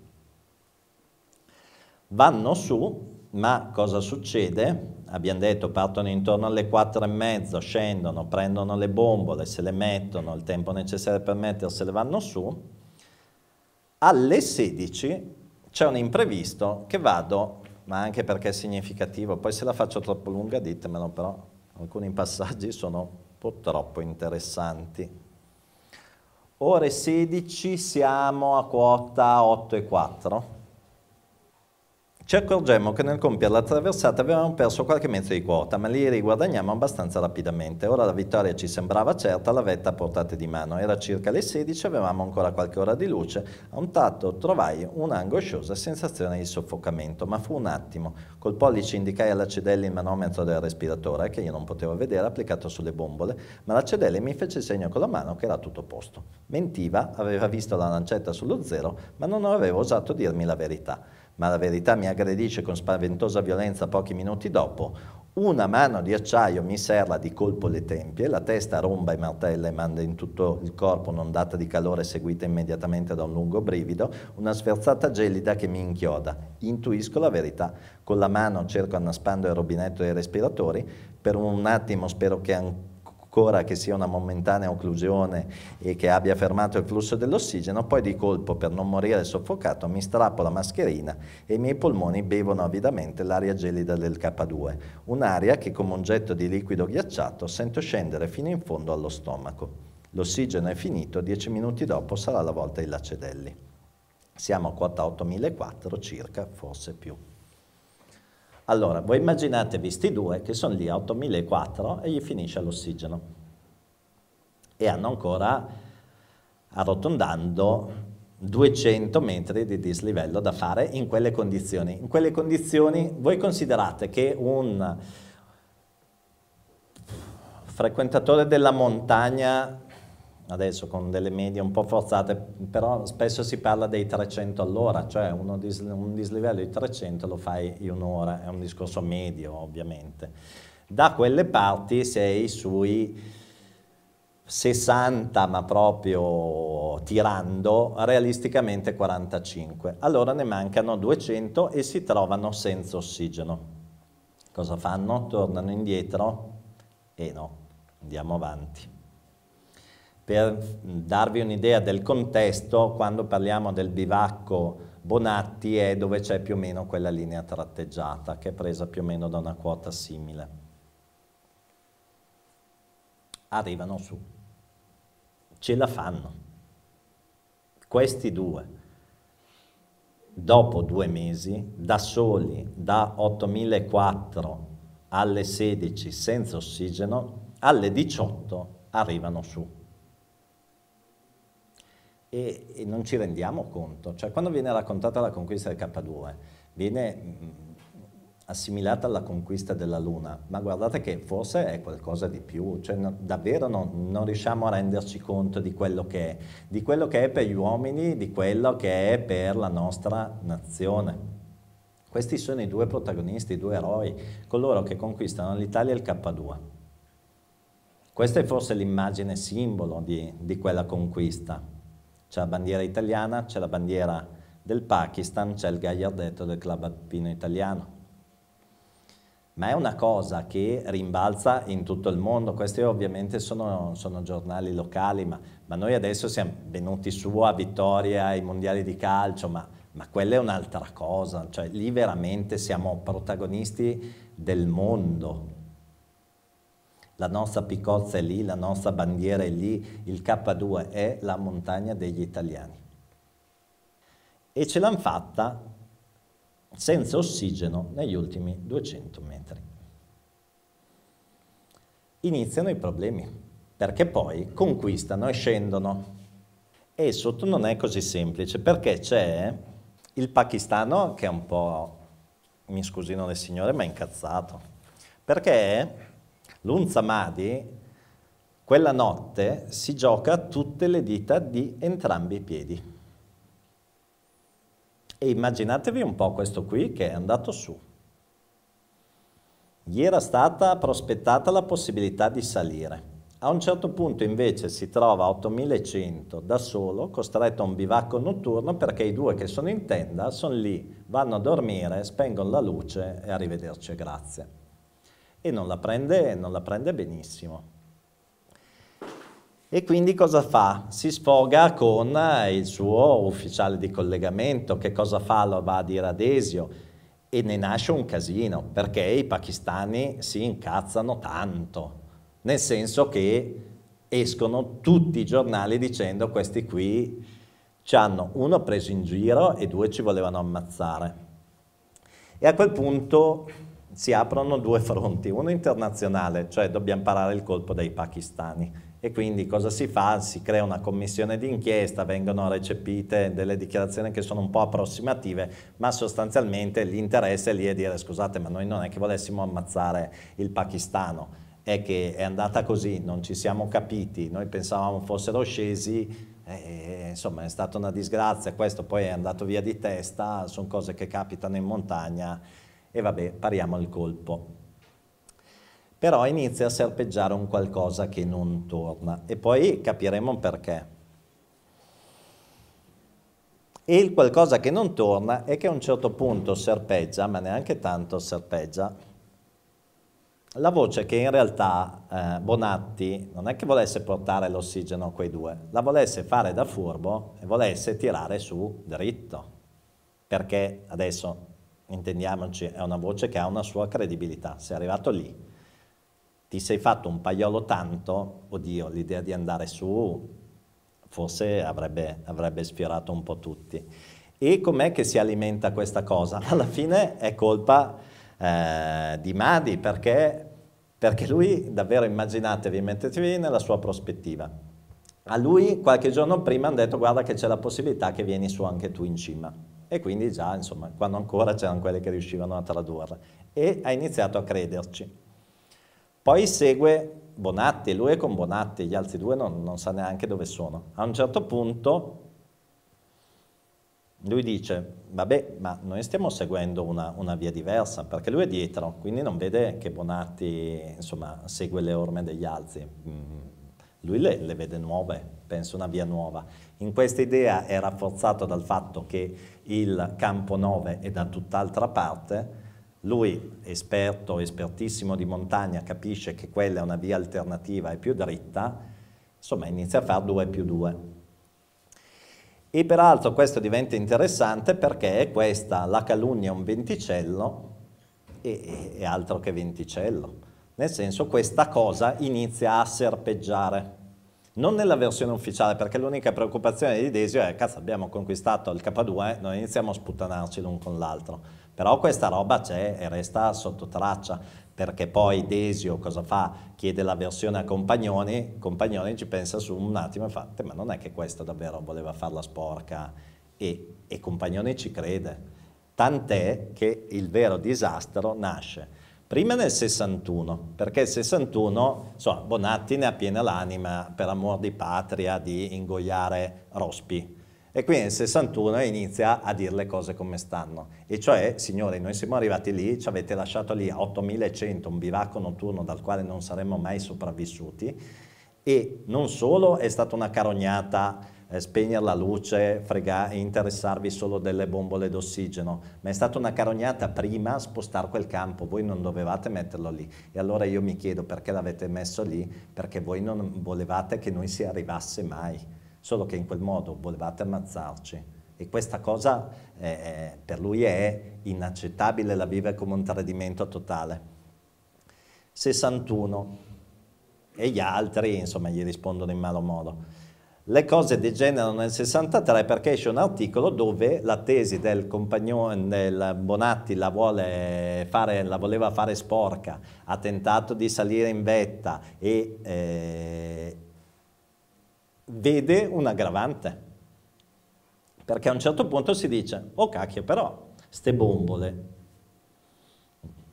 Vanno su, ma cosa succede? Abbiamo detto partono intorno alle 4:30, scendono, prendono le bombole, se le mettono, il tempo necessario per mettersele vanno su. Alle 16 c'è un imprevisto che vado, ma anche perché è significativo, poi se la faccio troppo lunga ditemelo, però alcuni passaggi sono un po' troppo interessanti. Ore 16 siamo a quota 8,4. Ci accorgemmo che nel compiere la traversata avevamo perso qualche mezzo di quota, ma li riguadagniamo abbastanza rapidamente. Ora la vittoria ci sembrava certa, la vetta a portata di mano. Era circa le 16, avevamo ancora qualche ora di luce. A un tratto trovai un'angosciosa sensazione di soffocamento, ma fu un attimo. Col pollice indicai alla cedella il manometro del respiratore, che io non potevo vedere, applicato sulle bombole, ma la cedella mi fece segno con la mano che era tutto a posto. Mentiva, aveva visto la lancetta sullo zero, ma non aveva osato dirmi la verità. Ma la verità mi aggredisce con spaventosa violenza pochi minuti dopo. Una mano di acciaio mi serra di colpo le tempie, la testa romba e martella e manda in tutto il corpo un'ondata di calore seguita immediatamente da un lungo brivido, una sferzata gelida che mi inchioda. Intuisco la verità. Con la mano cerco annaspando il rubinetto dei respiratori. Per un attimo spero che ancora che sia una momentanea occlusione e che abbia fermato il flusso dell'ossigeno, poi di colpo, per non morire soffocato, mi strappo la mascherina e i miei polmoni bevono avidamente l'aria gelida del K2, un'aria che come un getto di liquido ghiacciato sento scendere fino in fondo allo stomaco. L'ossigeno è finito, 10 minuti dopo sarà la volta ai lacedelli. Siamo a quota 8.400 circa, forse più. Allora, voi immaginatevi questi due che sono lì a 8.400 e gli finisce l'ossigeno e hanno ancora, arrotondando, 200 metri di dislivello da fare in quelle condizioni. In quelle condizioni voi considerate che un frequentatore della montagna, adesso con delle medie un po' forzate, però spesso si parla dei 300 all'ora, cioè un dislivello di 300 lo fai in un'ora, è un discorso medio ovviamente. Da quelle parti sei sui 60, ma proprio tirando, realisticamente 45. Allora ne mancano 200 e si trovano senza ossigeno. Cosa fanno? Tornano indietro? E no, andiamo avanti. Per darvi un'idea del contesto, quando parliamo del bivacco Bonatti è dove c'è più o meno quella linea tratteggiata, che è presa più o meno da una quota simile. Arrivano su, ce la fanno. Questi due, dopo 2 mesi, da soli, da 8.400 alle 16 senza ossigeno, alle 18 arrivano su. E non ci rendiamo conto, cioè quando viene raccontata la conquista del K2 viene assimilata alla conquista della Luna, ma guardate che forse è qualcosa di più, cioè davvero non riusciamo a renderci conto di quello che è per gli uomini, di quello che è per la nostra nazione. Questi sono i due protagonisti, i due eroi, coloro che conquistano l'Italia e il K2. Questa è forse l'immagine simbolo di quella conquista. C'è la bandiera italiana, c'è la bandiera del Pakistan, c'è il gagliardetto del club alpino italiano. ma è una cosa che rimbalza in tutto il mondo. Questi ovviamente sono giornali locali, ma noi adesso siamo venuti su a vittoria ai mondiali di calcio, ma quella è un'altra cosa, cioè lì veramente siamo protagonisti del mondo. La nostra Picozza è lì, la nostra bandiera è lì, il K2 è la montagna degli italiani. E ce l'hanno fatta senza ossigeno negli ultimi 200 metri. Iniziano i problemi, perché poi conquistano e scendono. E sotto non è così semplice, perché c'è il pakistano che è un po', mi scusino le signore, ma è incazzato. Perché l'Unza Mahdi quella notte si gioca tutte le dita di entrambi i piedi. E immaginatevi un po' questo qui che è andato su. Gli era stata prospettata la possibilità di salire. A un certo punto invece si trova a 8100 da solo, costretto a un bivacco notturno perché i due che sono in tenda sono lì, vanno a dormire, spengono la luce e arrivederci, grazie. E non la prende benissimo. E quindi cosa fa? Si sfoga con il suo ufficiale di collegamento. Che cosa fa? Lo va a dire ad Desio e ne nasce un casino, perché i pakistani si incazzano tanto, nel senso che escono tutti i giornali dicendo questi qui ci hanno uno preso in giro e due ci volevano ammazzare. E a quel punto si aprono due fronti, uno internazionale, cioè dobbiamo parare il colpo dai pakistani, e quindi cosa si fa? Si crea una commissione d'inchiesta, vengono recepite delle dichiarazioni che sono un po' approssimative, ma sostanzialmente l'interesse lì è dire scusate, ma noi non è che volessimo ammazzare il pakistano, è che è andata così, non ci siamo capiti, noi pensavamo fossero scesi, insomma è stata una disgrazia, questo poi è andato via di testa, sono cose che capitano in montagna. E vabbè, pariamo il colpo. Però inizia a serpeggiare un qualcosa che non torna e poi capiremo perché. E il qualcosa che non torna è che a un certo punto serpeggia, ma neanche tanto serpeggia, la voce che in realtà Bonatti non è che volesse portare l'ossigeno a quei due, la volesse fare da furbo e volesse tirare su dritto, perché adesso intendiamoci, è una voce che ha una sua credibilità. Sei arrivato lì, ti sei fatto un paiolo tanto, oddio, l'idea di andare su forse avrebbe sfiorato un po' tutti. E com'è che si alimenta questa cosa? Alla fine è colpa di Mahdi, perché lui, davvero immaginatevi, mettetevi nella sua prospettiva. A lui qualche giorno prima hanno detto guarda che c'è la possibilità che vieni su anche tu in cima. E quindi già, insomma, quando ancora c'erano quelli che riuscivano a tradurre. E ha iniziato a crederci. Poi segue Bonatti, lui è con Bonatti, gli altri due non sa neanche dove sono. A un certo punto lui dice, vabbè, ma noi stiamo seguendo una via diversa, perché lui è dietro, quindi non vede che Bonatti, insomma, segue le orme degli altri. Lui le vede nuove, pensa una via nuova. In questa idea è rafforzato dal fatto che il campo 9 è da tutt'altra parte, lui, espertissimo di montagna, capisce che quella è una via alternativa e più dritta, insomma inizia a fare 2 più 2. E peraltro questo diventa interessante perché è questa la calunnia un venticello e altro che venticello. Nel senso, questa cosa inizia a serpeggiare. Non nella versione ufficiale, perché l'unica preoccupazione di Desio è cazzo, abbiamo conquistato il K2, non iniziamo a sputtanarci l'un con l'altro. Però questa roba c'è e resta sotto traccia, perché poi Desio cosa fa? Chiede la versione a Compagnoni ci pensa su un attimo e fa, ma non è che questo davvero voleva farla sporca, e Compagnoni ci crede. Tant'è che il vero disastro nasce prima nel 61, perché il 61, insomma, Bonatti ne ha piena l'anima per amor di patria di ingoiare Rospi. E quindi nel 61 inizia a dire le cose come stanno. E cioè, signori, noi siamo arrivati lì, ci avete lasciato lì a 8100, un bivacco notturno dal quale non saremmo mai sopravvissuti, e non solo è stata una carognata spegnere la luce, interessarvi solo delle bombole d'ossigeno, ma è stata una carognata prima spostare quel campo, voi non dovevate metterlo lì. E allora io mi chiedo perché l'avete messo lì, perché voi non volevate che noi si arrivasse mai, solo che in quel modo volevate ammazzarci. E questa cosa per lui è inaccettabile, la vive come un tradimento totale. 61. E gli altri, insomma, gli rispondono in malo modo. Le cose degenerano nel 63 perché esce un articolo dove la tesi del compagnone del Bonatti la voleva fare sporca, ha tentato di salire in vetta e vede un aggravante. Perché a un certo punto si dice, oh cacchio, però, ste bombole.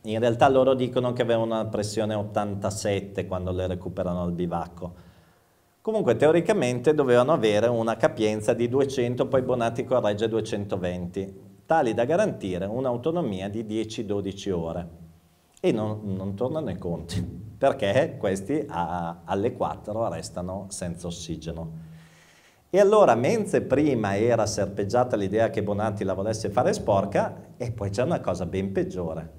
In realtà loro dicono che avevano una pressione 87 quando le recuperano al bivacco. Comunque teoricamente dovevano avere una capienza di 200, poi Bonatti corregge 220, tali da garantire un'autonomia di 10-12 ore. E non tornano i conti, perché questi alle 4 restano senza ossigeno. E allora, mentre prima era serpeggiata l'idea che Bonatti la volesse fare sporca, e poi c'è una cosa ben peggiore.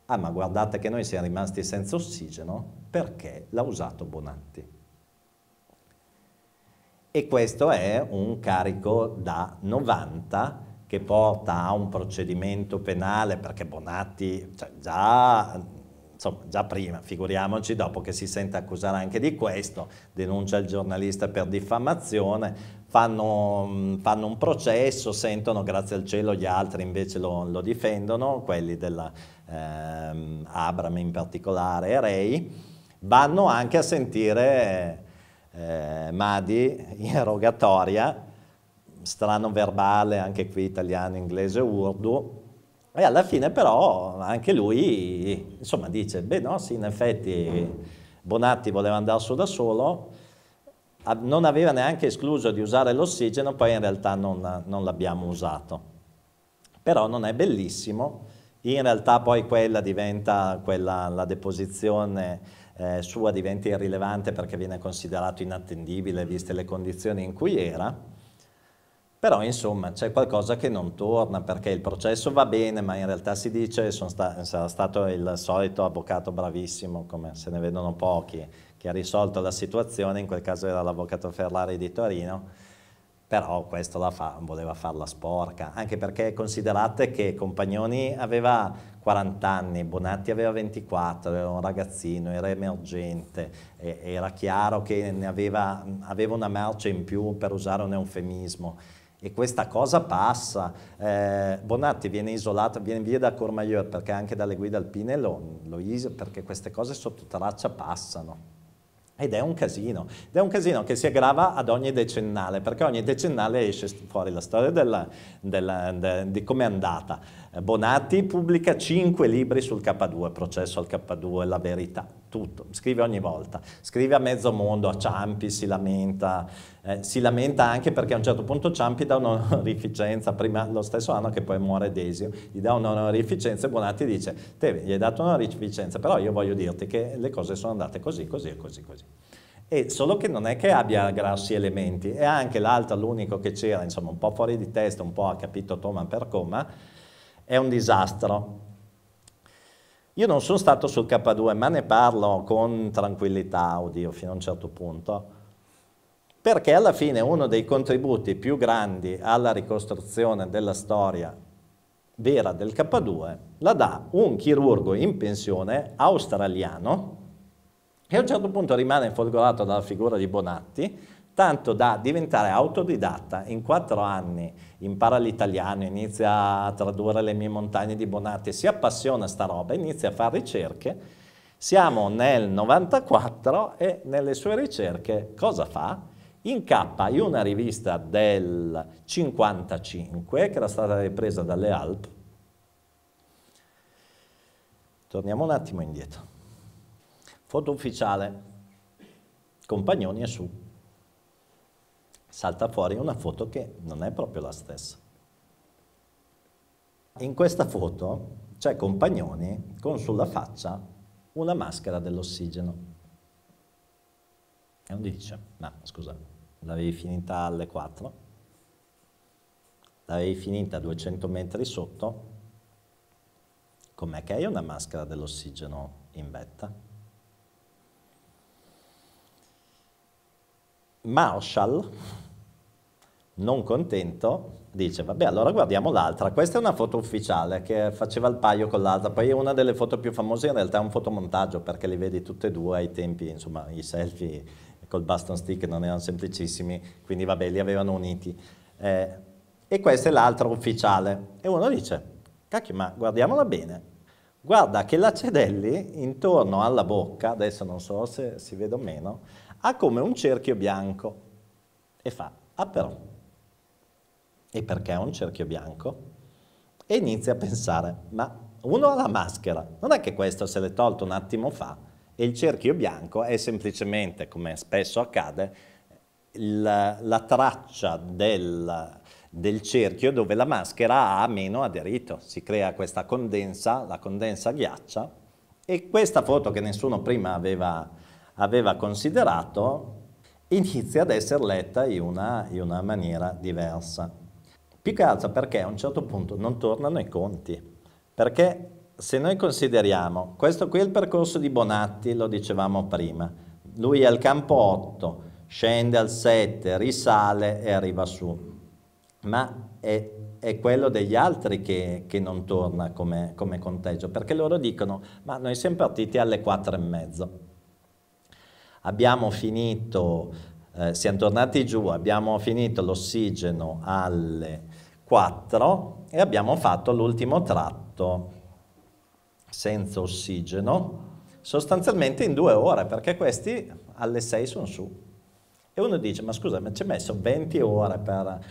Ah, ma guardate che noi siamo rimasti senza ossigeno perché l'ha usato Bonatti. E questo è un carico da 90 che porta a un procedimento penale, perché Bonatti, cioè già prima, figuriamoci dopo che si sente accusare anche di questo, denuncia il giornalista per diffamazione, fanno un processo, sentono, grazie al cielo gli altri invece lo difendono, quelli della Abram in particolare e Rei, vanno anche a sentire Madi in rogatoria, strano verbale anche qui italiano, inglese, urdu, e alla fine però anche lui insomma dice, beh no, sì, in effetti Bonatti voleva andare su da solo, non aveva neanche escluso di usare l'ossigeno, poi in realtà non l'abbiamo usato. Però non è bellissimo, in realtà poi la deposizione sua diventa irrilevante perché viene considerato inattendibile viste le condizioni in cui era, però insomma c'è qualcosa che non torna perché il processo va bene, ma in realtà si dice sarà stato il solito avvocato bravissimo, come se ne vedono pochi, che ha risolto la situazione, in quel caso era l'avvocato Ferrari di Torino, però questo voleva farla sporca, anche perché considerate che Compagnoni aveva 40 anni, Bonatti aveva 24, era un ragazzino, era emergente, era chiaro che aveva una marcia in più, per usare un eufemismo, e questa cosa passa. Bonatti viene isolato, viene via da Courmayeur perché anche dalle guide alpine perché queste cose sotto traccia passano. Ed è un casino che si aggrava ad ogni decennale, perché ogni decennale esce fuori la storia di come è andata. Bonatti pubblica 5 libri sul K2, Processo al K2, La verità, tutto, scrive ogni volta, scrive a mezzo mondo, a Ciampi si lamenta anche perché a un certo punto Ciampi dà un'onorificenza, prima lo stesso anno che poi muore Desio, gli dà un'onorificenza e Bonatti dice, te gli hai dato un'onorificenza, però io voglio dirti che le cose sono andate così, così e così, così. E solo che non è che abbia grossi elementi, e anche l'altro, l'unico che c'era, insomma, un po' fuori di testa, un po' ha capito toma per coma, è un disastro. Io non sono stato sul K2, ma ne parlo con tranquillità, oddio, fino a un certo punto, perché alla fine uno dei contributi più grandi alla ricostruzione della storia vera del K2 la dà un chirurgo in pensione australiano, che a un certo punto rimane folgorato dalla figura di Bonatti, tanto da diventare autodidatta. In 4 anni impara l'italiano, inizia a tradurre Le mie montagne di Bonatti, si appassiona a sta roba, inizia a fare ricerche. Siamo nel 94 e nelle sue ricerche cosa fa? Incappa in una rivista del 55 che era stata ripresa dalle Alp. Torniamo un attimo indietro. Foto ufficiale, Compagnoni è su. Salta fuori una foto che non è proprio la stessa. In questa foto c'è Compagnoni con sulla faccia una maschera dell'ossigeno. E uno dice, no, scusa, l'avevi finita alle 4, l'avevi finita a 200 metri sotto, com'è che hai una maschera dell'ossigeno in vetta? Marshall, non contento, dice vabbè allora guardiamo l'altra. Questa è una foto ufficiale che faceva il paio con l'altra, poi è una delle foto più famose, in realtà è un fotomontaggio perché li vedi tutte e due ai tempi, insomma i selfie col baston stick non erano semplicissimi, quindi vabbè li avevano uniti. E questa è l'altra ufficiale e uno dice cacchio ma guardiamola bene, guarda che la Cedelli intorno alla bocca, adesso non so se si vede o meno, ha come un cerchio bianco e fa, ah però, e perché ha un cerchio bianco? E inizia a pensare, ma uno ha la maschera, non è che questo se l'è tolto un attimo fa e il cerchio bianco è semplicemente, come spesso accade, la traccia del cerchio dove la maschera ha meno aderito, si crea questa condensa, la condensa ghiaccia e questa foto che nessuno prima aveva considerato inizia ad essere letta in una maniera diversa. Più che altro perché a un certo punto non tornano i conti, perché se noi consideriamo, questo qui è il percorso di Bonatti, lo dicevamo prima, lui è al campo 8, scende al 7, risale e arriva su, ma è quello degli altri che non torna come conteggio, perché loro dicono, ma noi siamo partiti alle 4:30, abbiamo finito, siamo tornati giù, abbiamo finito l'ossigeno alle 4 e abbiamo fatto l'ultimo tratto senza ossigeno, sostanzialmente in 2 ore, perché questi alle 6 sono su. E uno dice, ma scusa, ma ci hai messo 20 ore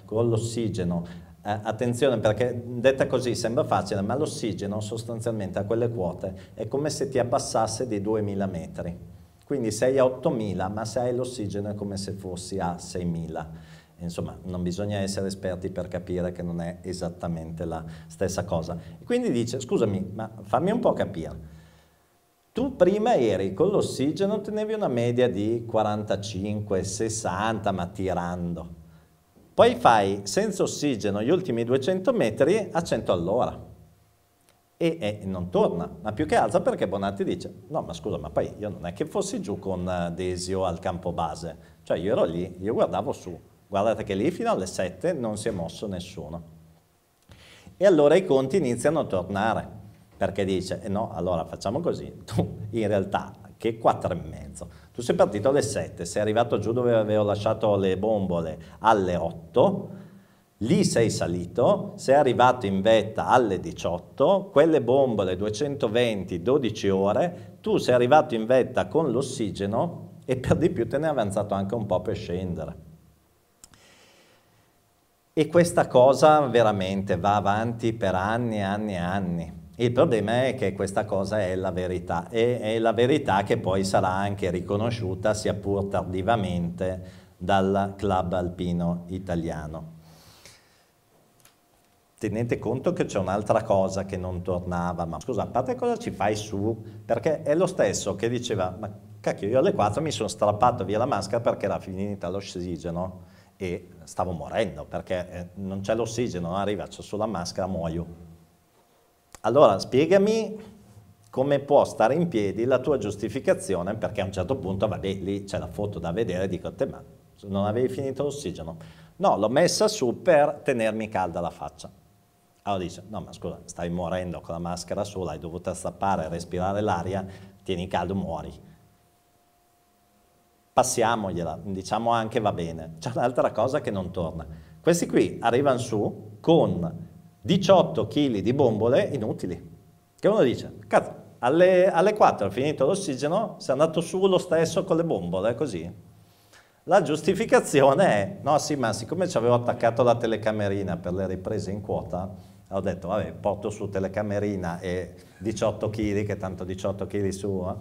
con l'ossigeno? Attenzione, perché detta così sembra facile, ma l'ossigeno sostanzialmente a quelle quote è come se ti abbassasse di 2000 metri. Quindi sei a 8000, ma se hai l'ossigeno è come se fossi a 6000. Insomma, non bisogna essere esperti per capire che non è esattamente la stessa cosa. Quindi dice, scusami, ma fammi un po' capire. Tu prima eri con l'ossigeno, tenevi una media di 45, 60, ma tirando. Poi fai senza ossigeno gli ultimi 200 metri a 100 all'ora. E non torna, ma più che altro perché Bonatti dice, no ma scusa, ma poi io non è che fossi giù con Desio al campo base, cioè io ero lì, io guardavo su. Guardate che lì fino alle 7 non si è mosso nessuno. E allora i conti iniziano a tornare, perché dice, no, allora facciamo così, tu in realtà che 4:30, tu sei partito alle 7, sei arrivato giù dove avevo lasciato le bombole alle 8, lì sei salito, sei arrivato in vetta alle 18, quelle bombole 220, 12 ore, tu sei arrivato in vetta con l'ossigeno e per di più te ne è avanzato anche un po' per scendere. E questa cosa veramente va avanti per anni e anni e anni. Il problema è che questa cosa è la verità, e è la verità che poi sarà anche riconosciuta, sia pur tardivamente, dal club alpino italiano. Tenete conto che c'è un'altra cosa che non tornava, ma scusa, a parte cosa ci fai su? Perché è lo stesso che diceva, ma cacchio, io alle 4 mi sono strappato via la maschera perché era finita l'ossigeno e stavo morendo, perché non c'è l'ossigeno, arriva, c'ho sulla maschera, muoio. Allora spiegami come può stare in piedi la tua giustificazione, perché a un certo punto, vabbè, lì c'è la foto da vedere, dico a te, ma non avevi finito l'ossigeno? No, l'ho messa su per tenermi calda la faccia. Allora dice, no ma scusa, stai morendo con la maschera su, l'hai dovuta strappare, respirare l'aria, tieni caldo, muori. Passiamogliela, diciamo anche va bene. C'è un'altra cosa che non torna. Questi qui arrivano su con 18 kg di bombole inutili. Che uno dice, cazzo, alle 4 è finito l'ossigeno, sei andato su lo stesso con le bombole, così. La giustificazione è, no sì, ma siccome ci avevo attaccato la telecamerina per le riprese in quota, ho detto, vabbè, porto su telecamerina e 18 kg, che tanto 18 kg su.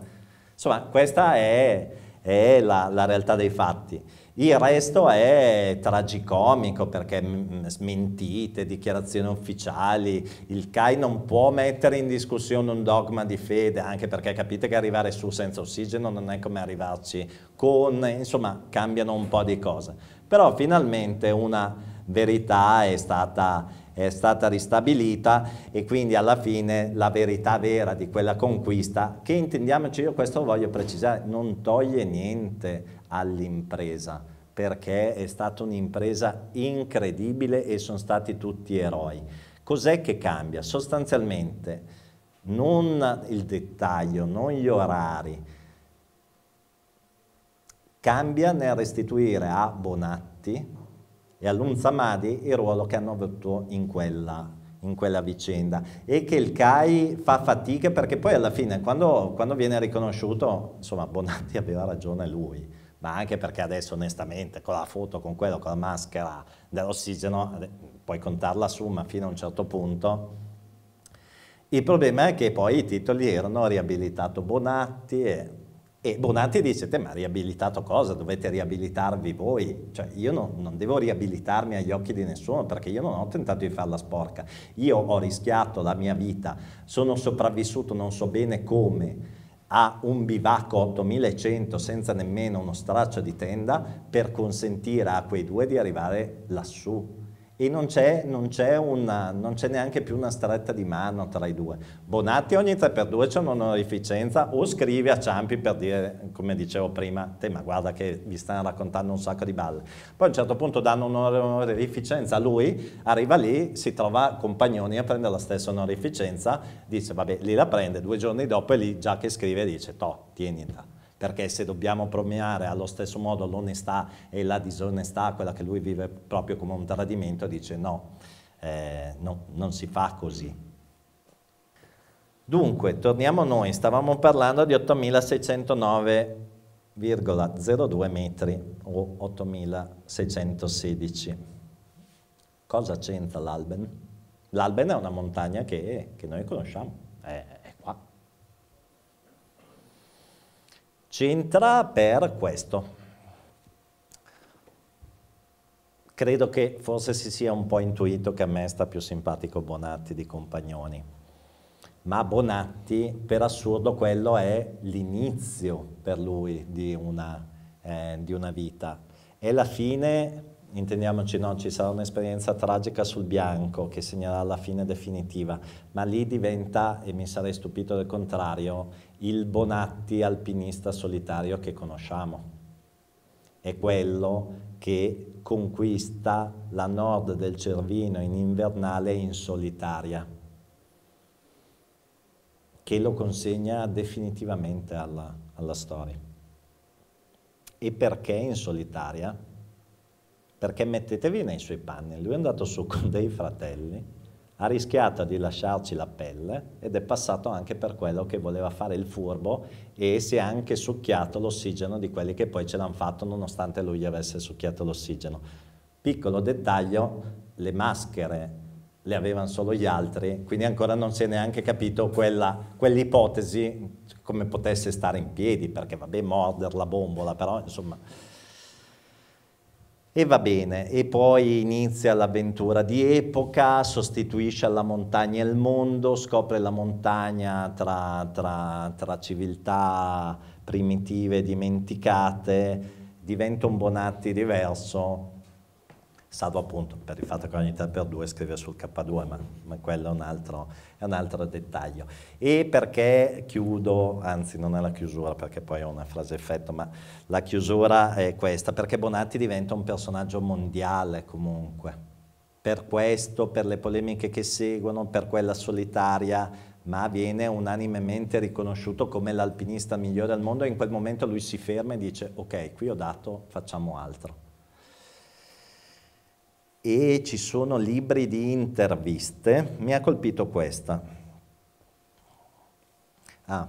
Insomma, questa è è la realtà dei fatti. Il resto è tragicomico perché smentite, dichiarazioni ufficiali, il CAI non può mettere in discussione un dogma di fede, anche perché capite che arrivare su senza ossigeno non è come arrivarci con, insomma cambiano un po' di cose. Però finalmente una verità è stata ristabilita e quindi alla fine la verità vera di quella conquista, che intendiamoci, io questo lo voglio precisare, non toglie niente all'impresa, perché è stata un'impresa incredibile e sono stati tutti eroi. Cos'è che cambia? Sostanzialmente non il dettaglio, non gli orari, cambia nel restituire a Bonatti e all'Unzamadi il ruolo che hanno avuto in quella vicenda, e che il CAI fa fatica perché poi alla fine quando viene riconosciuto, insomma, Bonatti aveva ragione lui, ma anche perché adesso onestamente con la foto, con quello, con la maschera dell'ossigeno, puoi contarla su, ma fino a un certo punto. Il problema è che poi i titoli erano riabilitato Bonatti e Bonatti dice, te ma riabilitato cosa? Dovete riabilitarvi voi, cioè io non devo riabilitarmi agli occhi di nessuno perché io non ho tentato di farla sporca, io ho rischiato la mia vita, sono sopravvissuto non so bene come a un bivacco 8100 senza nemmeno uno straccio di tenda per consentire a quei due di arrivare lassù. E non c'è neanche più una stretta di mano tra i due. Bonatti ogni 3x2 c'è un'onorificenza o scrive a Ciampi per dire, come dicevo prima, te ma guarda che vi stanno raccontando un sacco di balle. Poi a un certo punto danno un'onorificenza a lui, arriva lì, si trova Compagnoni a prendere la stessa onorificenza, dice vabbè, lì la prende, 2 giorni dopo e lì già che scrive dice toh, tienila. Perché se dobbiamo premiare allo stesso modo l'onestà e la disonestà, quella che lui vive proprio come un tradimento, dice no, non si fa così. Dunque, torniamo a noi, stavamo parlando di 8.609,02 metri o 8.616. Cosa c'entra l'Alben? L'Alben è una montagna che noi conosciamo, è qua. C'entra per questo. Credo che forse si sia un po' intuito che a me sta più simpatico Bonatti di Compagnoni, ma Bonatti per assurdo quello è l'inizio per lui di una vita, è la fine, intendiamoci, no, ci sarà un'esperienza tragica sul bianco che segnerà la fine definitiva, ma lì diventa, e mi sarei stupito del contrario, il Bonatti alpinista solitario che conosciamo. È quello che conquista la nord del Cervino in invernale in solitaria, che lo consegna definitivamente alla storia. E perché in solitaria? Perché mettetevi nei suoi panni, lui è andato su con dei fratelli, ha rischiato di lasciarci la pelle ed è passato anche per quello che voleva fare il furbo e si è anche succhiato l'ossigeno di quelli che poi ce l'hanno fatto nonostante lui gli avesse succhiato l'ossigeno. Piccolo dettaglio, le maschere le avevano solo gli altri, quindi ancora non si è neanche capito quell'ipotesi come potesse stare in piedi, perché vabbè, mordere la bombola, però insomma. E va bene, e poi inizia l'avventura di epoca, sostituisce alla montagna il mondo, scopre la montagna tra civiltà primitive dimenticate, diventa un Bonatti diverso, salvo appunto per il fatto che ogni 3x2 scrive sul K2, ma quello è un altro dettaglio. E perché chiudo, anzi non è la chiusura perché poi è una frase effetto, ma la chiusura è questa, perché Bonatti diventa un personaggio mondiale comunque. Per questo, per le polemiche che seguono, per quella solitaria, ma viene unanimemente riconosciuto come l'alpinista migliore al mondo e in quel momento lui si ferma e dice ok, qui ho dato, facciamo altro. E ci sono libri di interviste, mi ha colpito questa.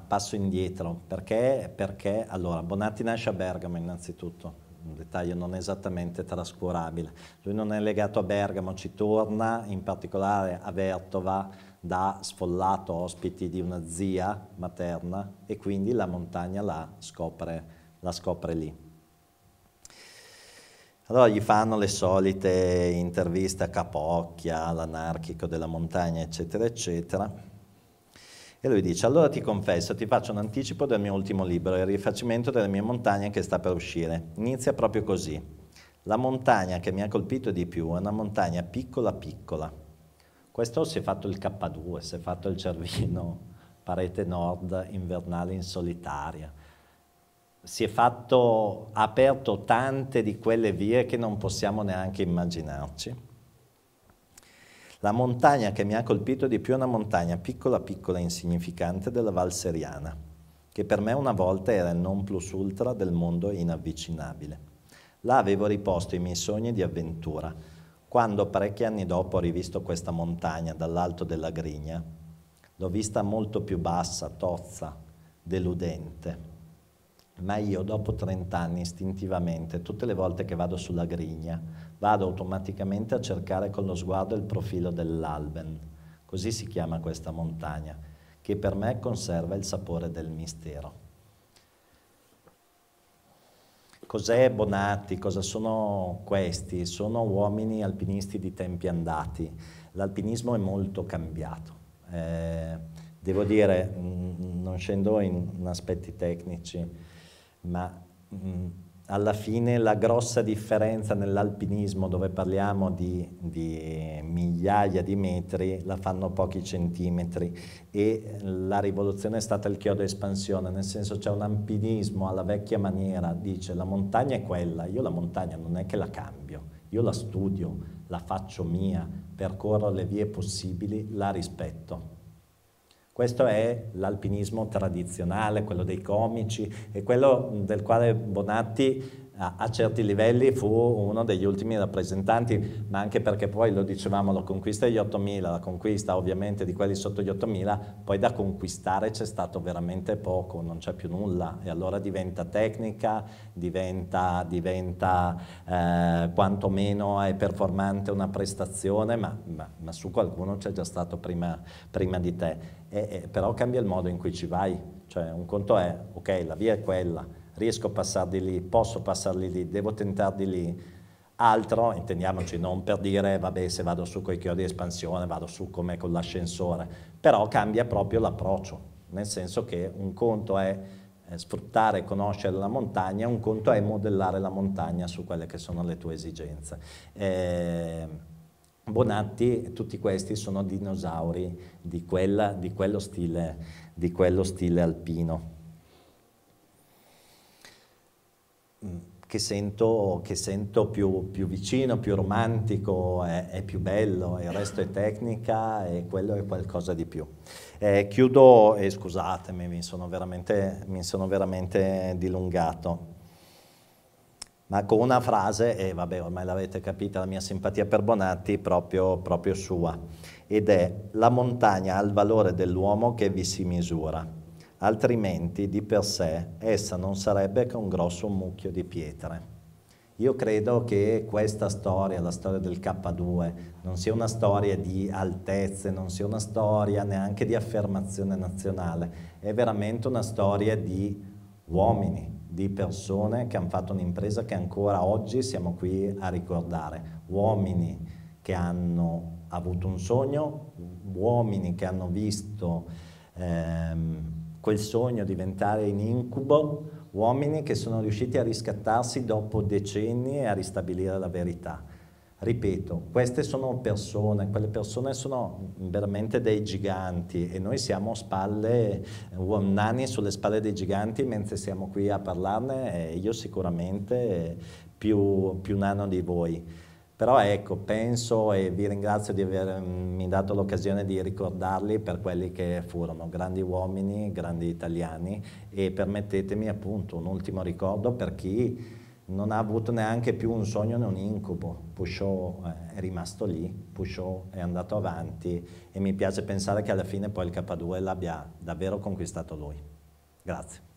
Passo indietro, perché allora Bonatti nasce a Bergamo innanzitutto, un dettaglio non esattamente trascurabile, lui non è legato a Bergamo, ci torna in particolare a Vertova da sfollato ospiti di una zia materna e quindi la montagna la scopre la scopre lì. Allora gli fanno le solite interviste a Capocchia, all'anarchico della montagna, eccetera, eccetera. E lui dice: allora ti confesso, ti faccio un anticipo del mio ultimo libro, Il rifacimento delle mie montagne che sta per uscire. Inizia proprio così. La montagna che mi ha colpito di più è una montagna piccola piccola. Questo si è fatto il K2, si è fatto il Cervino, parete nord invernale in solitaria. Ha aperto tante di quelle vie che non possiamo neanche immaginarci. La montagna che mi ha colpito di più è una montagna piccola piccola e insignificante della Val Seriana, che per me una volta era il non plus ultra del mondo inavvicinabile. Là avevo riposto i miei sogni di avventura. Quando parecchi anni dopo ho rivisto questa montagna dall'alto della Grigna, l'ho vista molto più bassa, tozza, deludente. Ma io dopo 30 anni istintivamente, tutte le volte che vado sulla Grigna, vado automaticamente a cercare con lo sguardo il profilo dell'Alben, così si chiama questa montagna, che per me conserva il sapore del mistero. Cos'è Bonatti? Cosa sono questi? Sono uomini alpinisti di tempi andati. L'alpinismo è molto cambiato. Devo dire, non scendo in aspetti tecnici, ma alla fine la grossa differenza nell'alpinismo, dove parliamo di migliaia di metri, la fanno pochi centimetri, e la rivoluzione è stata il chiodo espansione, nel senso c'è un alpinismo alla vecchia maniera, dice la montagna è quella, io la montagna non è che la cambio, io la studio, la faccio mia, percorro le vie possibili, la rispetto. Questo è l'alpinismo tradizionale, quello dei comici, e quello del quale Bonatti a certi livelli fu uno degli ultimi rappresentanti, ma anche perché poi, lo dicevamo, la conquista degli 8.000, la conquista ovviamente di quelli sotto gli 8.000, poi da conquistare c'è stato veramente poco, non c'è più nulla, e allora diventa tecnica, diventa quantomeno è performante una prestazione, ma su qualcuno c'è già stato prima di te. Però cambia il modo in cui ci vai, cioè un conto è, ok, la via è quella, riesco a passarli lì, posso passarli lì, devo tentarli lì. Altro, intendiamoci, non per dire, vabbè, se vado su coi chiodi di espansione, vado su come con l'ascensore, però cambia proprio l'approccio, nel senso che un conto è sfruttare e conoscere la montagna, un conto è modellare la montagna su quelle che sono le tue esigenze. Bonatti, tutti questi sono dinosauri di quello stile alpino, che sento più vicino, più romantico, è più bello, il resto è tecnica e quello è qualcosa di più. Chiudo, e scusatemi, mi sono veramente dilungato, ma con una frase, e vabbè, ormai l'avete capita, la mia simpatia per Bonatti proprio sua, ed è: la montagna ha il valore dell'uomo che vi si misura, altrimenti di per sé essa non sarebbe che un grosso mucchio di pietre. Io credo che questa storia, la storia del K2, non sia una storia di altezze, non sia una storia neanche di affermazione nazionale, è veramente una storia di uomini, di persone che hanno fatto un'impresa che ancora oggi siamo qui a ricordare, uomini che hanno avuto un sogno, uomini che hanno visto quel sogno diventare in incubo, uomini che sono riusciti a riscattarsi dopo decenni e a ristabilire la verità. Ripeto, queste sono persone, quelle persone sono veramente dei giganti, e noi siamo nani sulle spalle dei giganti mentre siamo qui a parlarne, e io sicuramente più nano di voi. Però ecco, penso, e vi ringrazio di avermi dato l'occasione di ricordarli per quelli che furono, grandi uomini, grandi italiani, e permettetemi appunto un ultimo ricordo per chi non ha avuto neanche più un sogno né un incubo. Pouchot è rimasto lì, Pouchot è andato avanti, e mi piace pensare che alla fine poi il K2 l'abbia davvero conquistato lui. Grazie.